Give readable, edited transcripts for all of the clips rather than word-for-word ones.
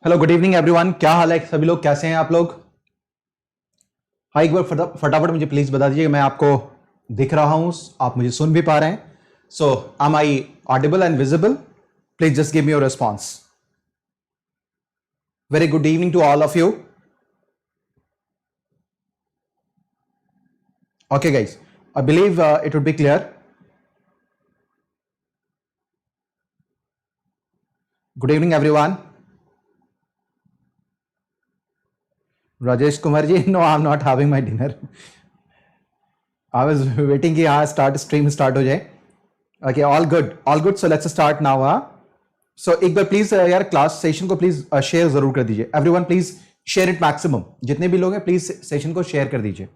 Hello, good evening everyone. क्या हाल है सभी लोग, कैसे हैं आप लोग? हाँ, एक बार फटाफट मुझे प्लीज बता दीजिए, मैं आपको दिख रहा हूं, आप मुझे सुन भी पा रहे हैं। So am I audible and visible? Please just give me your response. Very good evening to all of you. Okay guys, I believe it would be clear. Good evening everyone. Rajesh Kumar ji, no I am not having my dinner. I was waiting कि हाँ stream start हो जाए। Okay, all good. So let's start now. So एक बार please यार class session को please share जरूर कर दीजिए। Everyone please share it maximum. जितने भी लोग हैं प्लीज सेशन को शेयर कर दीजिए।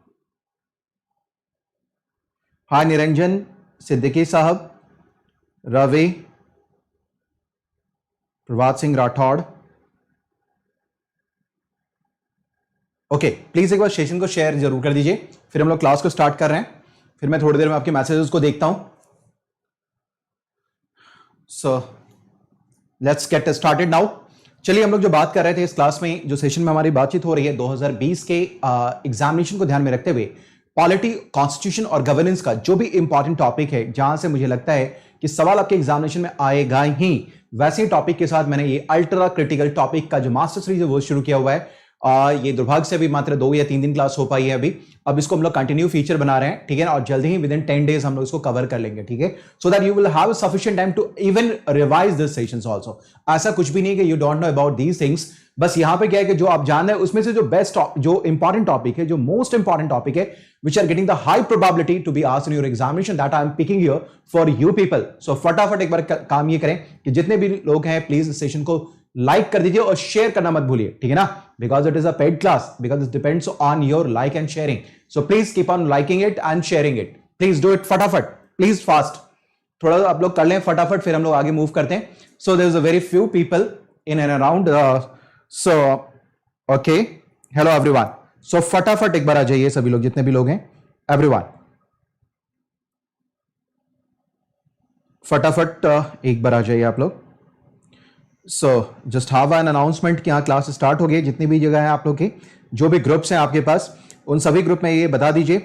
हाँ, निरंजन, सिद्दीकी साहब, रवि, प्रभात सिंह राठौड़। ओके, प्लीज एक बार सेशन को शेयर जरूर कर दीजिए। फिर हम लोग क्लास को स्टार्ट कर रहे हैं। फिर मैं थोड़ी देर में आपके मैसेजेस को देखता हूं। So let's get started now. चलिए, हम लोग जो बात कर रहे थे इस क्लास में, जो सेशन में हमारी बातचीत हो रही है 2020 के एग्जामिनेशन को ध्यान में रखते हुए पॉलिटी, कॉन्स्टिट्यूशन और गवर्नेंस का जो भी इंपॉर्टेंट टॉपिक है, जहां से मुझे लगता है कि सवाल आपके एग्जामिनेशन में आएगा ही, वैसे ही टॉपिक के साथ मैंने ये अल्ट्रा क्रिटिकल टॉपिक का जो मास्टर सीरीज है वो शुरू किया हुआ है। ये दुर्भाग्य से भी मात्र 2 या 3 दिन क्लास हो पाई है अभी। अब इसको हम लोग कंटिन्यू फीचर बना रहे हैं, ठीक है ना, और जल्दी ही विद इन 10 डेज हम लोग इसको कवर कर लेंगे, ठीक है, so that you will have sufficient time to even revise this sessions also. ऐसा कुछ भी नहीं है कि you don't know about these things, बस यहां पे क्या है कि जो आप जान रहे हैं उसमें से जो बेस्ट, जो इंपॉर्टेंट टॉपिक है, जो मोस्ट इंपॉर्टेंट टॉपिक है, which are getting the high probability to be asked in your examination, that I am picking here for you people. So फटाफट एक बार काम ये करें कि जितने भी लोग हैं प्लीज इस सेशन को लाइक कर दीजिए और शेयर करना मत भूलिए, ठीक है ना, because it is a paid class, because it depends on your like and sharing. So please keep on liking it and sharing it, please do it फटाफट, प्लीज फास्ट, थोड़ा आप लोग कर लें फटाफट, फिर हम लोग आगे मूव करते हैं। So there is a very few people in and around, so okay, hello everyone. So फटाफट एक बार आ जाइए सभी लोग, जितने भी लोग हैं, एवरीवन फटाफट एक बार आ जाइए आप लोग। So just have an announcement कि यहाँ क्लास स्टार्ट हो गई। जितनी भी जगह है आप लोग की, जो भी ग्रुप्स हैं आपके पास, उन सभी ग्रुप में ये बता दीजिए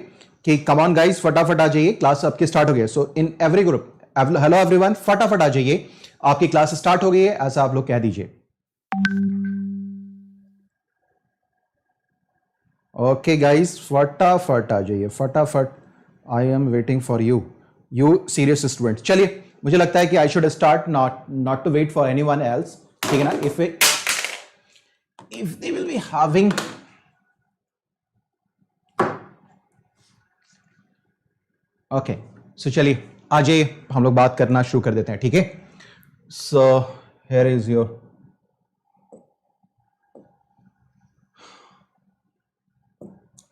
कि कम ऑन गाइस फटाफट आ जाइए, क्लास आपकी स्टार्ट हो गई है। So in every group, hello everyone, फटाफट आ जाइए, आपकी क्लास स्टार्ट हो गई है, ऐसा आप लोग कह दीजिए। ओके गाइस, फटाफट आ जाइए, फटाफट, I am waiting for you, you serious student. चलिए, मुझे लगता है कि I should start, not to wait for anyone else, ठीक है ना, if they will be having, okay, so चलिए आ जाइए, हम लोग बात करना शुरू कर देते हैं, ठीक है। So here is your,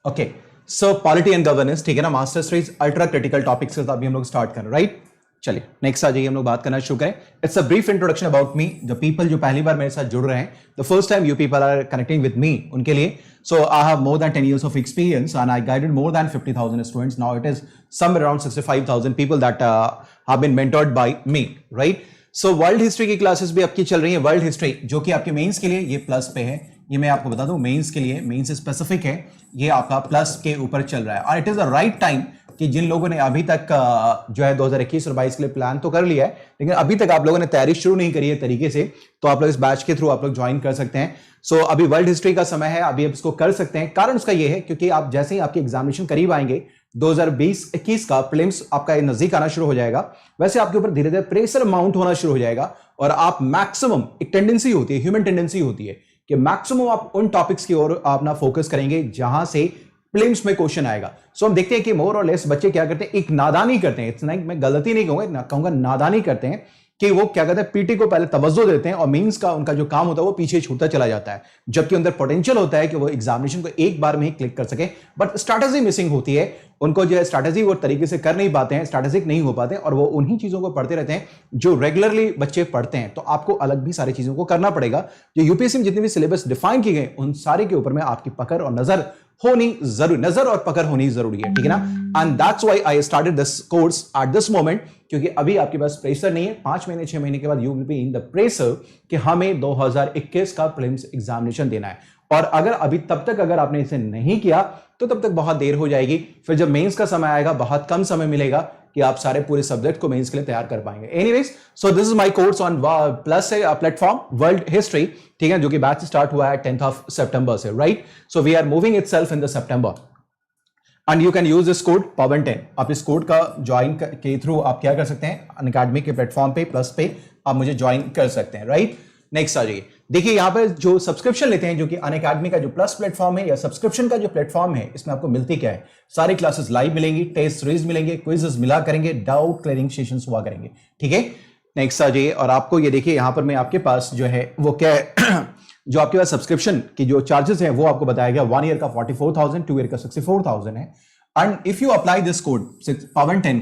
okay, so polity and governance, ठीक है ना, master series ultra critical topics के साथ अभी हम लोग स्टार्ट कर रहे हैं, राइट। चलिए नेक्स्ट आ जाइए, हम लोग बात करना शुरू करें। It's a brief introduction about me, the people जो पहली बार मेरे साथ जुड़ रहे हैं, the first time you people are connecting with me, उनके लिए। So I have more than 10 years of experience and I guided more than 50,000 students. Now it is somewhere around 65,000 people that have been mentored by me, right? So world history की classes भी आपकी चल रही है, world history जो कि आपके mains के लिए ये प्लस पे है, ये मैं आपको बता दूं, मेंस के लिए, मेंस स्पेसिफिक है, ये आपका प्लस के ऊपर चल रहा है। और it is a right time कि जिन लोगों ने अभी तक जो है 2021 और 22 के लिए प्लान तो कर लिया है, लेकिन अभी तक आप लोगों ने तैयारी शुरू नहीं करी है तरीके से, तो आप लोग इस बैच के थ्रू आप लोग ज्वाइन कर सकते हैं। सो अभी वर्ल्ड हिस्ट्री का समय है, अभी आप इसको कर सकते हैं। कारण उसका ये है क्योंकि आप जैसे ही आपके एग्जामिनेशन करीब आएंगे, 2020-21 का प्रीलिम्स आपका नजदीक आना शुरू हो जाएगा, वैसे आपके ऊपर धीरे धीरे प्रेशर माउंट होना शुरू हो जाएगा और आप मैक्सिमम, एक टेंडेंसी होती है, ह्यूमन टेंडेंसी होती है कि मैक्सिमम आप उन टॉपिक्स की ओर अपना फोकस करेंगे जहां से प्रीलिम्स में क्वेश्चन आएगा। सो हम देखते हैं कि मोर और लेस बच्चे क्या करते हैं, एक नादानी करते हैं, इतना मैं गलती नहीं कहूंगा, नादानी करते हैं कि वो क्या कहते हैं, पीटी को पहले तवज्जो देते हैं और मेंस का उनका जो काम होता है वो पीछे छूटता चला जाता है, जबकि अंदर पोटेंशियल होता है कि वो एग्जामिनेशन को एक बार में ही क्लिक कर सके, बट स्ट्रैटेजी मिसिंग होती है, उनको जो है स्ट्रैटेजी वो तरीके से कर नहीं पाते हैं, स्ट्रैटेजिक नहीं हो पाते, और वो उन्हीं चीजों को पढ़ते रहते हैं जो रेगुलरली बच्चे पढ़ते हैं। तो आपको अलग भी सारी चीजों को करना पड़ेगा। जो यूपीएससी में जितने भी सिलेबस डिफाइन किए गए उन सारे के ऊपर में आपकी पकड़ और नजर होनी जरूरी, नजर और पकड़ होनी जरूरी है, ठीक है ना। And that's why I started this course at this moment, क्योंकि अभी आपके पास प्रेशर नहीं है, 5 महीने 6 महीने के बाद you will be in the pressure कि हमें 2021 का प्रीलिम्स एग्जामिनेशन देना है। और अगर अभी तब तक अगर आपने इसे नहीं किया तो तब तक बहुत देर हो जाएगी, फिर जब मेंस का समय आएगा बहुत कम समय मिलेगा कि आप सारे पूरे सब्जेक्ट को मेंस के लिए तैयार कर पाएंगे। Anyways, so this is my course on plus platform world history, ठीक है, जो कि बैच स्टार्ट हुआ है 10th of September से, right. So we are moving itself in the September and you can use this code POWEN10। आप इस code का ज्वाइन के थ्रू आप क्या कर सकते हैं, अनअकैडमी के प्लेटफॉर्म पे प्लस पे आप मुझे ज्वाइन कर सकते हैं, राइट। नेक्स्ट आ जाइए, देखिए यहाँ पर जो सब्सक्रिप्शन लेते हैं, जो कि अनअकैडमी का जो प्लस प्लेटफॉर्म है या सब्सक्रिप्शन का जो प्लेटफॉर्म है, इसमें आपको मिलती क्या है, सारी क्लासेस लाइव मिलेंगी, टेस्ट सीरीज मिलेंगे, क्विजेस मिला करेंगे, डाउट क्लियरिंग सेशंस हुआ करेंगे, ठीक है। नेक्स्ट आ जाइए, और आपको ये देखिए यहाँ पर मैं आपके पास जो है वो क्या है जो आपके पास सब्सक्रिप्शन की जो चार्जेस है वो आपको बताया गया, 1 ईयर का 44,000, 2 ईयर का 64,000 है। And if you apply this code POWEN10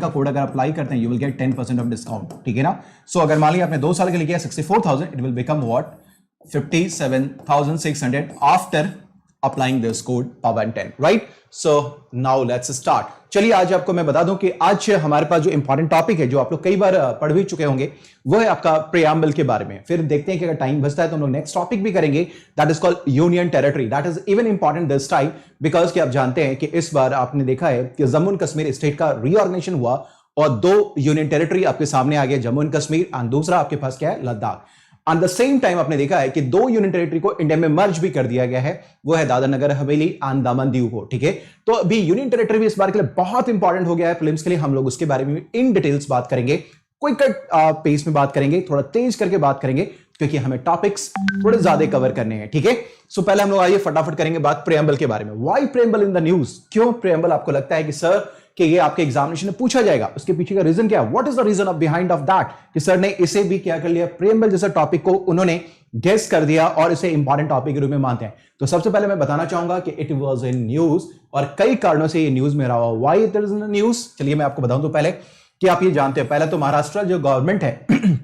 का कोड अगर अप्लाई करते हैं, you will gate 10% of discount, ठीक है ना। सो अगर मान लिया आपने 2 साल के लिए किया 64,000, it will become what 57,600 after applying this code POWEN10, right. So now let's start. चलिए आज आपको मैं बता दूं कि आज हमारे पास जो इंपॉर्टेंट टॉपिक है, जो आप लोग कई बार पढ़ भी चुके होंगे, वो है आपका प्रियम्बल के बारे में। फिर देखते हैं कि अगर टाइम बचता है तो हम लोग नेक्स्ट टॉपिक भी करेंगे, that is called union territory. That is even important this time because कि आप जानते हैं कि इस बार आपने देखा है कि जम्मू एंड कश्मीर स्टेट का रीऑर्गेनाइजेशन हुआ और 2 यूनियन टेरिटरी आपके सामने आ गए, जम्मू एंड कश्मीर, एंड दूसरा आपके पास क्या है, Ladakh. Eight the same time आपने देखा है कि 2 यूनियन टेरिटरी को इंडिया में मर्ज भी कर दिया गया है, वो है दादर नगर हवेली एंड दमन दीव को, ठीक है। तो अभी यूनियन टेरिटरी भी इस बार के लिए बहुत इंपॉर्टेंट हो गया है प्रीलिम्स के लिए, हम लोग उसके बारे में इन डिटेल्स बात करेंगे, क्विक कट पेस में बात करेंगे, थोड़ा तेज करके बात करेंगे क्योंकि हमें टॉपिक्स थोड़े ज्यादा कवर करने हैं, ठीक है। सो पहले हम लोग आइए फटाफट करेंगे बात प्रेएम्बल के बारे में। व्हाई प्रेएम्बल इन द न्यूज, क्यों प्रेएम्बल आपको लगता है कि सर कि ये आपके एग्जामिनेशन में पूछा जाएगा, उसके पीछे का रीजन क्या है, what is the reason of behind of that कि सर ने इसे भी क्या कर लिया, प्रेएम्बल जैसा टॉपिक को उन्होंने गेस कर दिया और इसे इंपॉर्टेंट टॉपिक के रूप में मानते हैं। तो सबसे पहले मैं बताना चाहूंगा कि इट वाज इन न्यूज और कई कारणों से ये न्यूज में रहा हुआ। Why it is in the news, चलिए मैं आपको बताऊं तो पहले कि आप ये जानते हैं, पहले तो महाराष्ट्र जो गवर्नमेंट है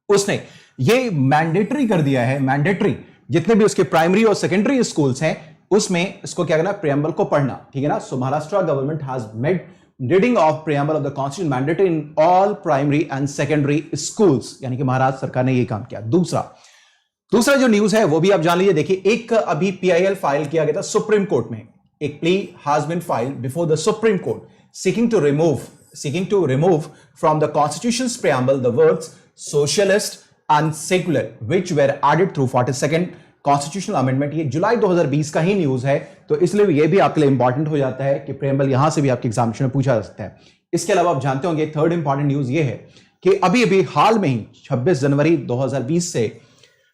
उसने ये मैंडेटरी कर दिया है, मैंडेटरी जितने भी उसके प्राइमरी और सेकेंडरी स्कूल्स हैं उसमें इसको क्या करना, प्रेएम्बल को पढ़ना, ठीक है ना। So Maharashtra government has made reading of preamble of the constitution mandatory in all primary and secondary schools, यानी कि महाराष्ट्र सरकार ने ये काम किया। दूसरा जो न्यूज है वो भी आप जान लीजिए। देखिए एक अभी पीआईएल फाइल किया गया था सुप्रीम कोर्ट में, एक plea has been filed before the supreme court seeking to remove from the constitution's preamble the words socialist and secular which were added through 42nd constitutional amendment. ये जुलाई 2020 का ही news है, तो इसलिए ये भी आपके लिए इंपॉर्टेंट हो जाता है कि प्रेएम्बल यहां से भी आपके एग्जामिनेशन में पूछा जा सकता है। इसके अलावा आप जानते होंगे थर्ड इंपॉर्टेंट न्यूज ये है कि अभी हाल में ही 26 जनवरी 2020 से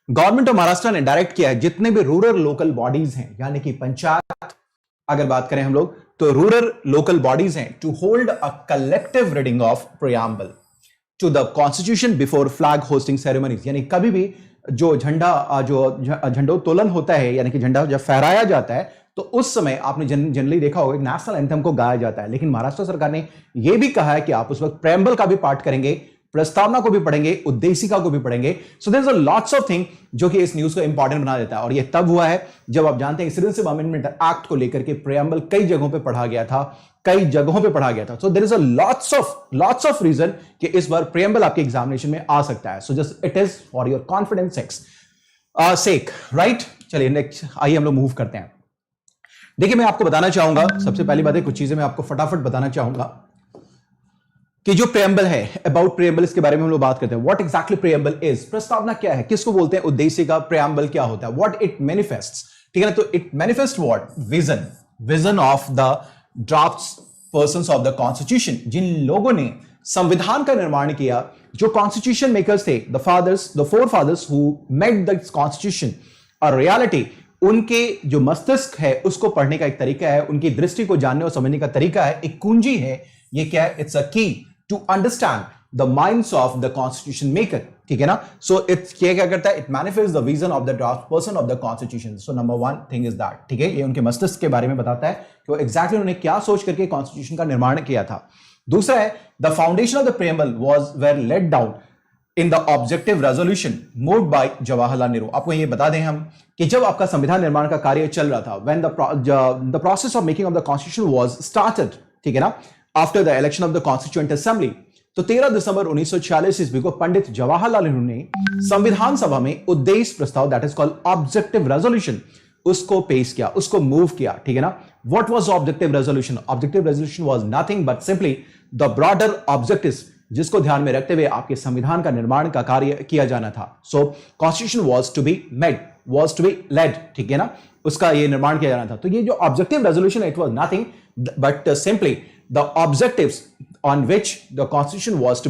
गवर्नमेंट ऑफ महाराष्ट्र ने डायरेक्ट किया है जितने भी रूरल लोकल बॉडीज हैं, यानी कि पंचायत अगर बात करें हम लोग तो रूरल लोकल बॉडीज हैं, to hold a collective reading of preamble to the constitution before flag hoisting ceremonies, यानी कभी भी जो झंडोत्तोलन होता है, यानी कि झंडा जब फहराया जाता है तो उस समय आपने जनरली देखा होगा नेशनल एंथम को गाया जाता है, लेकिन महाराष्ट्र सरकार ने यह भी कहा है कि आप उस वक्त प्रेएम्बल का भी पाठ करेंगे, प्रस्तावना को भी पढ़ेंगे, उद्देशिका को भी पढ़ेंगे। So there is a lots of thing जो कि इस न्यूज को इंपॉर्टेंट बना देता है, और ये तब हुआ है जब आप जानते हैं सिटीजनशिप अमेंडमेंट एक्ट को लेकर के प्रेएम्बल कई जगहों पे पढ़ा गया था, so there is a lots of reason कि इस बार प्रेएम्बल आपके एग्जामिनेशन में आ सकता है। So just it is for your confidence sake, right. चलिए नेक्स्ट आइए हम लोग मूव करते हैं। देखिए मैं आपको बताना चाहूंगा, सबसे पहली बात है कुछ चीजें मैं आपको फटाफट बताना चाहूंगा कि जो प्रेएम्बल है, अबाउट प्रेएम्बल, इसके बारे में हम लोग बात करते हैं। व्हाट एग्जैक्टली प्रेएम्बल इज, प्रस्तावना क्या है, किसको बोलते हैं, उद्देशिका, प्रेएम्बल क्या होता है, व्हाट इट मैनिफेस्ट्स, ठीक है ना। तो it manifest what, vision of the draft persons of the constitution, जिन लोगों ने संविधान का निर्माण किया, जो कॉन्स्टिट्यूशन मेकर्स थे, the four fathers who made the constitution a reality, उनके जो मस्तिष्क है उसको पढ़ने का एक तरीका है, उनकी दृष्टि को जानने और समझने का तरीका है, एक कुंजी है, ये क्या है, it's a key to understand the minds of the constitution maker, ठीक है ना। सो इट्स क्या करता है, it manifest the vision of the draft person of the constitution. So number 1 thing is that, ठीक है, ये उनके मस्तिष्क के बारे में बताता है कि वो एग्जैक्टली उन्होंने क्या सोच करके कॉन्स्टिट्यूशन का निर्माण किया था। दूसरा है the foundation of the preamble was were laid down in the objective resolution moved by Jawaharlal Nehru. आपको ये बता दें हम कि जब आपका संविधान निर्माण का कार्य चल रहा था, when the process of making of the constitution was started, ठीक है ना, after the election of the constituent assembly, तो 13 दिसंबर 1946 ईस्वी को पंडित जवाहरलाल नेहरू ने संविधान सभा में उद्देश्य प्रस्ताव, that is called objective resolution, उसको पेश किया, उसको मूव किया, ठीक है ना। What was objective resolution? Objective resolution was nothing but simply the broader objectives, जिसको ध्यान में रखते हुए आपके संविधान का निर्माण का कार्य किया जाना था। So constitution was to be made, was to be laid, ठीक है ना, उसका ये निर्माण किया जाना था। तो ये जो objective resolution, it was nothing but simply the objectives on which the constitution was to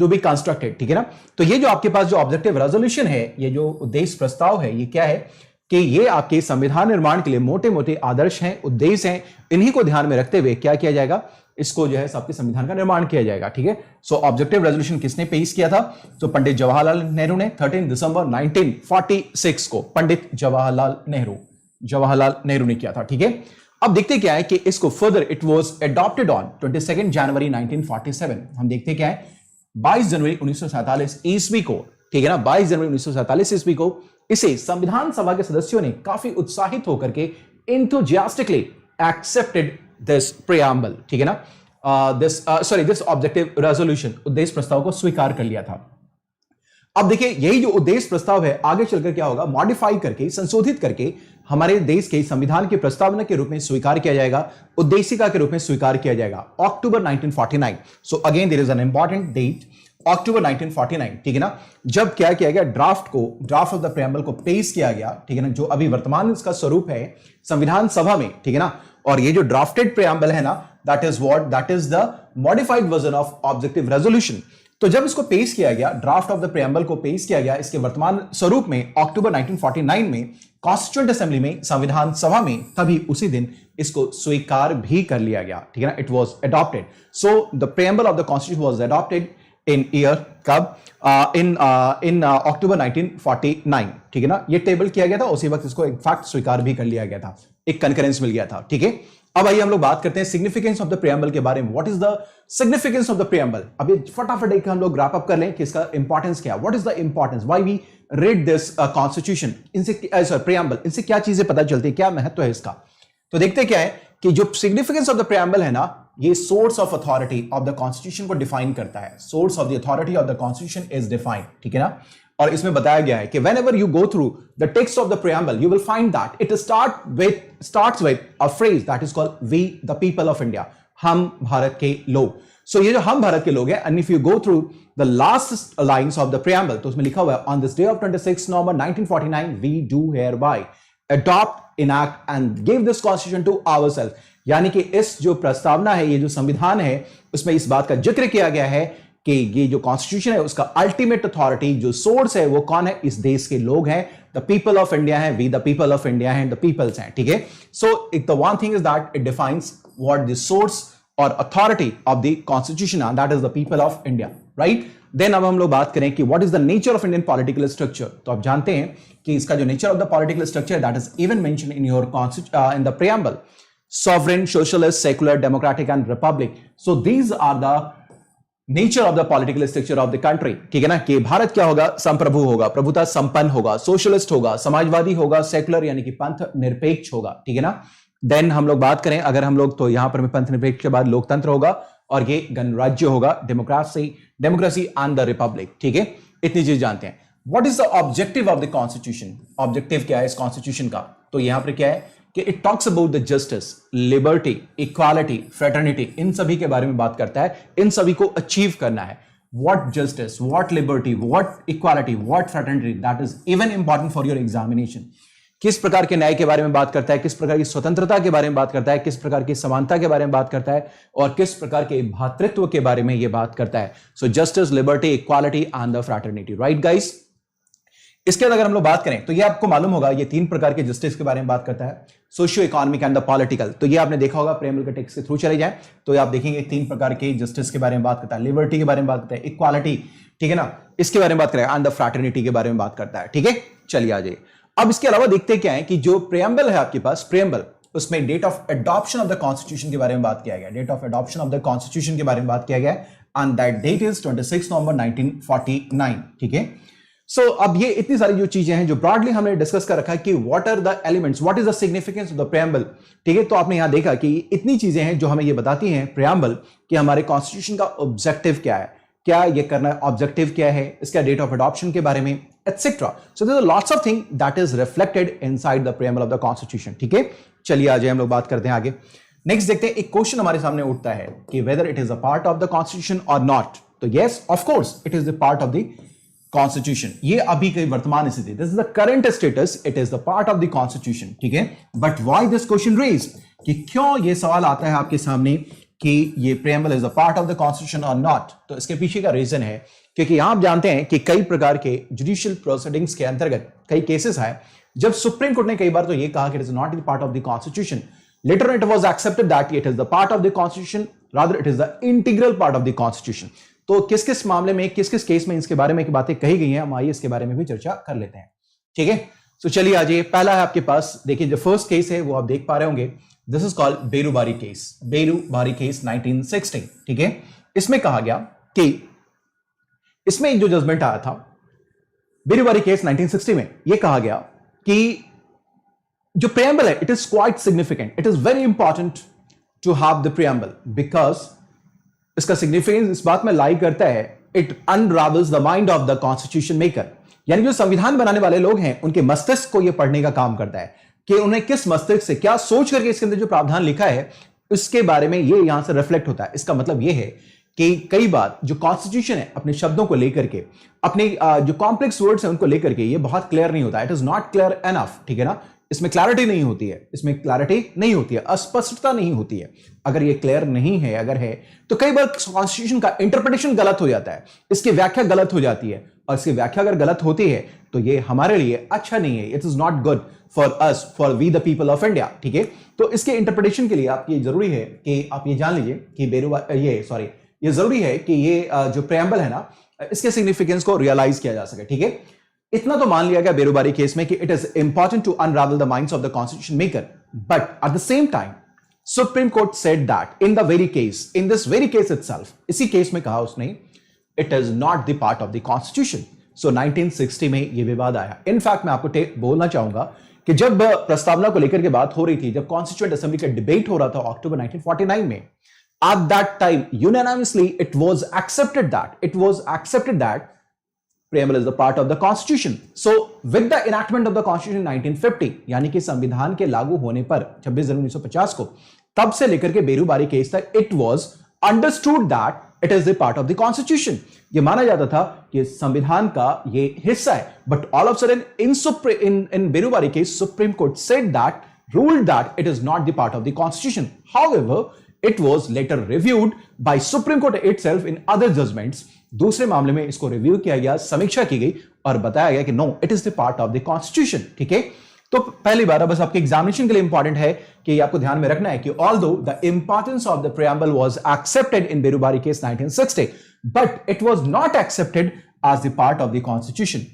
be constructed, ठीक है ना। तो ये जो आपके पास जो ऑब्जेक्टिव रेजोल्यूशन है, ये जो उद्देश्य प्रस्ताव है, ये क्या है कि ये आपके संविधान निर्माण के लिए मोटे मोटे आदर्श हैं, उद्देश्य हैं, इन्हीं को ध्यान में रखते हुए क्या किया जाएगा, इसको जो है सबके संविधान का निर्माण किया जाएगा, ठीक है। सो ऑब्जेक्टिव रेजोल्यूशन किसने पेश किया था? तो पंडित जवाहरलाल नेहरू ने 13 दिसंबर 1946 को पंडित जवाहरलाल नेहरू ने किया था, ठीक है। अब देखते क्या है कि इसको further it was adopted on 22 जनवरी 1947। हम देखते क्या है 22 जनवरी 1947 ईस्वी को, ठीक है ना, 22 जनवरी 1947 ईस्वी को इसे संविधान सभा के सदस्यों ने काफी उत्साहित होकर के enthusiastically accepted this preamble, ठीक है ना, दिस ऑब्जेक्टिव रेजोल्यूशन, उद्देश्य प्रस्ताव को स्वीकार कर लिया था। अब देखिए यही जो उद्देश्य प्रस्ताव है आगे चलकर क्या होगा, मॉडिफाई करके, संशोधित करके हमारे देश के संविधान की प्रस्तावना के रूप में स्वीकार किया जाएगा, उद्देशिका के रूप में स्वीकार किया जाएगा, अक्टूबर 1949। So again there is an important date, October 1949, ठीक है ना, जब क्या किया गया, ड्राफ्ट ऑफ द प्रेम्बल को पेश किया गया, ठीक है ना, जो अभी वर्तमान इसका स्वरूप है संविधान सभा में, ठीक है ना। और ये जो ड्राफ्टेड प्रेम्बल है ना, that is the modified version of objective resolution. तो जब इसको पेश किया गया, ड्राफ्ट ऑफ द प्रेम्बल को पेश किया गया इसके वर्तमान स्वरूप में अक्टूबर 1949 में कॉन्स्टिट्यूएंट असेंबली में, संविधान सभा में, तभी उसी दिन इसको स्वीकार भी कर लिया गया, ठीक है ना, it was adopted. So the preamble of the constitution was adopted in year कब, इन अक्टूबर 1949, ठीक है ना। ये टेबल किया गया था, उसी वक्त इसको एक फैक्ट स्वीकार भी कर लिया गया था, एक कंकरेंस मिल गया था, ठीक है। अब आइए हम लोग बात करते हैं सिग्निफिकेंस ऑफ द प्रेम्बल के बारे में। What is the significance of the preamble? अभी फटाफट एक हम लोग रैप अप कर लें कि इसका इंपॉर्टेंस क्या है। What is the importance, why we read this constitution, इनसे प्रेम्बल, इनसे क्या चीजें पता चलती है, क्या महत्व है इसका? तो देखते क्या है कि जो सिग्निफिकेंस ऑफ द प्रेम्बल है ना, ये source of authority of the constitution को डिफाइन करता है। Source of the authority of the constitution is defined, ठीक है ना। और इसमें बताया गया है कि whenever you go through the text of the preamble, you will find that it starts with a phrase that is called "We the people of India", हम भारत के लोग। So ये जो हम भारत के लोग हैं, and if you go through the last lines of the preamble, तो उसमें लिखा हुआ है on this day of 26 November 1949 we do hereby adopt, enact and give this constitution to ourselves। यानी कि इस जो प्रस्तावना है, ये जो संविधान है, उसमें इस बात का जिक्र किया गया है कि ये जो कॉन्स्टिट्यूशन है उसका अल्टीमेट अथॉरिटी, जो सोर्स है, वो कौन है? इस देश के लोग हैं, द पीपल ऑफ इंडिया है, we the people of India है, द पीपल्स हैं, ठीक है। So the one thing is that it defines what the source और authority of the constitution, that is the people of India, right. Then अब हम लोग बात करें कि what is the nature of Indian political structure. तो आप जानते हैं कि इसका जो nature of the political structure that is even mention in your in the preamble, sovereign, socialist, secular, democratic and republic. So these are the nature of the political structure of the country, ठीक है ना, कि भारत क्या होगा? संप्रभु होगा, प्रभुता संपन्न होगा, सोशलिस्ट होगा, समाजवादी होगा, सेकुलर यानी कि पंथ निरपेक्ष होगा, ठीक है ना। देन हम लोग बात करें, अगर हम लोग, तो यहां पर पंथ निरपेक्ष के बाद लोकतंत्र होगा और ये गणराज्य होगा, डेमोक्रेसी एंड द रिपब्लिक, ठीक है। इतनी चीज जानते हैं। What is the objective of the constitution? Objective क्या है इस कॉन्स्टिट्यूशन का? तो यहां पर क्या है कि it talks about the justice, liberty, equality, fraternity, इन सभी के बारे में बात करता है। इन सभी को अचीव करना है। What justice, what liberty, what equality, what fraternity, that is even important for your examination. किस प्रकार के न्याय के बारे में बात करता है, किस प्रकार की स्वतंत्रता के बारे में बात करता है, किस प्रकार की समानता के बारे में बात करता है, और किस प्रकार के भातृत्व के बारे में यह बात करता है। So justice, liberty, equality and the fraternity, right guys. इसके बाद अगर हम लोग बात करें तो ये आपको मालूम होगा, ये तीन प्रकार के जस्टिस के बारे में बात करता है, socio economic and the political. तो ये आपने देखा होगा, प्रेम्बल के टेक्स्ट के थ्रू चले जाए तो आप देखेंगे तीन प्रकार के जस्टिस के बारे में बात करता है, लिबर्टी के बारे में बात करता है, इक्वालिटी, ठीक है ना, इसके बारे में बात करेगा, एंड द फ्रैटर्निटी के बारे में बात करता है, ठीक है। चलिए आ जाइए। अब इसके अलावा देखते क्या है कि जो प्रेम्बल है आपके पास, प्रेम्बल, उसमें date of adoption of the constitution के बारे में बात किया गया, date of adoption of the constitution के बारे में बात किया गया, and that date is 26 November 1949, ठीक है। सो अब ये इतनी सारी जो चीजें हैं जो ब्रॉडली हमने डिस्कस कर रखा है कि what are the elements, what is the significance of the preamble, ठीक है। तो आपने यहां देखा कि इतनी चीजें हैं जो हमें ये बताती हैं प्रेम्बल कि हमारे कॉन्स्टिट्यूशन का ऑब्जेक्टिव क्या है, क्या ये करना है, ऑब्जेक्टिव क्या है, इसका डेट ऑफ एडॉप्शन के बारे में, etcetera. So there are lots of thing that is reflected inside the preamble of the constitution, ठीक है। चलिए आ जाए, हम लोग बात करते हैं आगे। नेक्स्ट देखते हैं, एक क्वेश्चन हमारे सामने उठता है कि whether it is a part of the constitution और नॉट। तो yes, of course it is the part of the constitution. ये अभी की वर्तमान स्थिति, this is the current status, it is the part of the constitution, ठीक है। But why this question raise, कि क्यों ये सवाल आता है आपके सामने कि ये preamble is a part of the constitution और नॉट? तो इसके पीछे का रीजन है क्योंकि आप जानते हैं कि कई प्रकार के जुडिशियल प्रोसीडिंग्स के अंतर्गत कई केसेस है जब सुप्रीम कोर्ट ने कई बार तो ये कहा कि it is not the part of the constitution, later it was accepted that it is the part of the constitution, rather it is the integral part of the constitution. तो किस किस मामले में, किस किस केस में इसके बारे में बातें कही गई हैं, हम आइए इसके बारे में भी चर्चा कर लेते हैं, ठीक है। तो चलिए आ जाइए, पहला है आपके पास, देखिए जो फर्स्ट केस है वो आप देख पा रहे होंगे, this is called Berubari case, Berubari case 1960, ठीक है। इसमें कहा गया कि इसमें एक जो जजमेंट आया था बेरूबारी केस 1960 में, यह कहा गया कि जो प्रेम्बल है it is quite significant, it is very important to have the preamble, because इसका सिग्निफिकेंस इस बात में लाई करता है it unravels the mind of the constitution maker, यानी जो संविधान बनाने वाले लोग हैं उनके मस्तिष्क को यह पढ़ने का काम करता है कि उन्हें किस मस्तिष्क से क्या सोच करके इसके अंदर जो प्रावधान लिखा है उसके बारे में ये यहां से रिफ्लेक्ट होता है। इसका मतलब यह है कि कई बार जो कॉन्स्टिट्यूशन है अपने शब्दों को लेकर के, अपने जो कॉम्प्लेक्स वर्ड्स हैं उनको लेकर के ये बहुत क्लियर नहीं होता, it is not clear enough, ठीक है ना, इसमें क्लैरिटी नहीं होती है, इसमें क्लैरिटी नहीं होती है, अस्पष्टता नहीं होती है। अगर ये क्लियर नहीं है, अगर है तो कई बार कॉन्स्टिट्यूशन का इंटरप्रिटेशन गलत हो जाता है, इसकी व्याख्या गलत हो जाती है, और इसकी व्याख्या अगर गलत होती है तो ये हमारे लिए अच्छा नहीं है, it is not good for us, for we the people of India, ठीक है। तो इसके इंटरप्रिटेशन के लिए आप ये जरूरी है कि आप ये जान लीजिए कि ये जरूरी है कि ये जो प्रेम्बल है ना इसके सिग्निफिकेंस को रियलाइज किया जा सके, ठीक है। इतना तो मान लिया गया बेरोबारी केस में कि it is important to unravel the minds of the constitution maker, but at the same time supreme court said that in the very case, in this very case itself, इसी केस में कहा उसने it is not the part of the constitution. So 1960 में यह विवाद आया। In fact मैं आपको बोलना चाहूंगा कि जब प्रस्तावना को लेकर के बात हो रही थी, जब कॉन्स्टिट्यूएंट असेंबली का डिबेट हो रहा था अक्टूबर 1949 में, at that time unanimously it was accepted that preamble is the part of the constitution. So with the enactment of the constitution in 1950, यानी कि संविधान के लागू होने पर 26 जनवरी 1950 को, तब से लेकर के बेरूबारी केस तक it was understood that it is the part of the constitution. ये माना जाता था कि संविधान का ये हिस्सा है, but all of a sudden in Berubari case Supreme Court said that, ruled that it is not the part of the constitution. However, it was later reviewed by Supreme Court itself in other judgments. दूसरे मामले में इसको review किया गया, समीक्षा की गई और बताया गया कि no, it is the part of the constitution, ठीक है। तो पहली बार बस आपके एग्जामिनेशन के लिए इंपॉर्टेंट है कि आपको ध्यान में रखना है कि although the importance of the preamble was accepted in Berubari case 1960, but it was not accepted as the part of the constitution,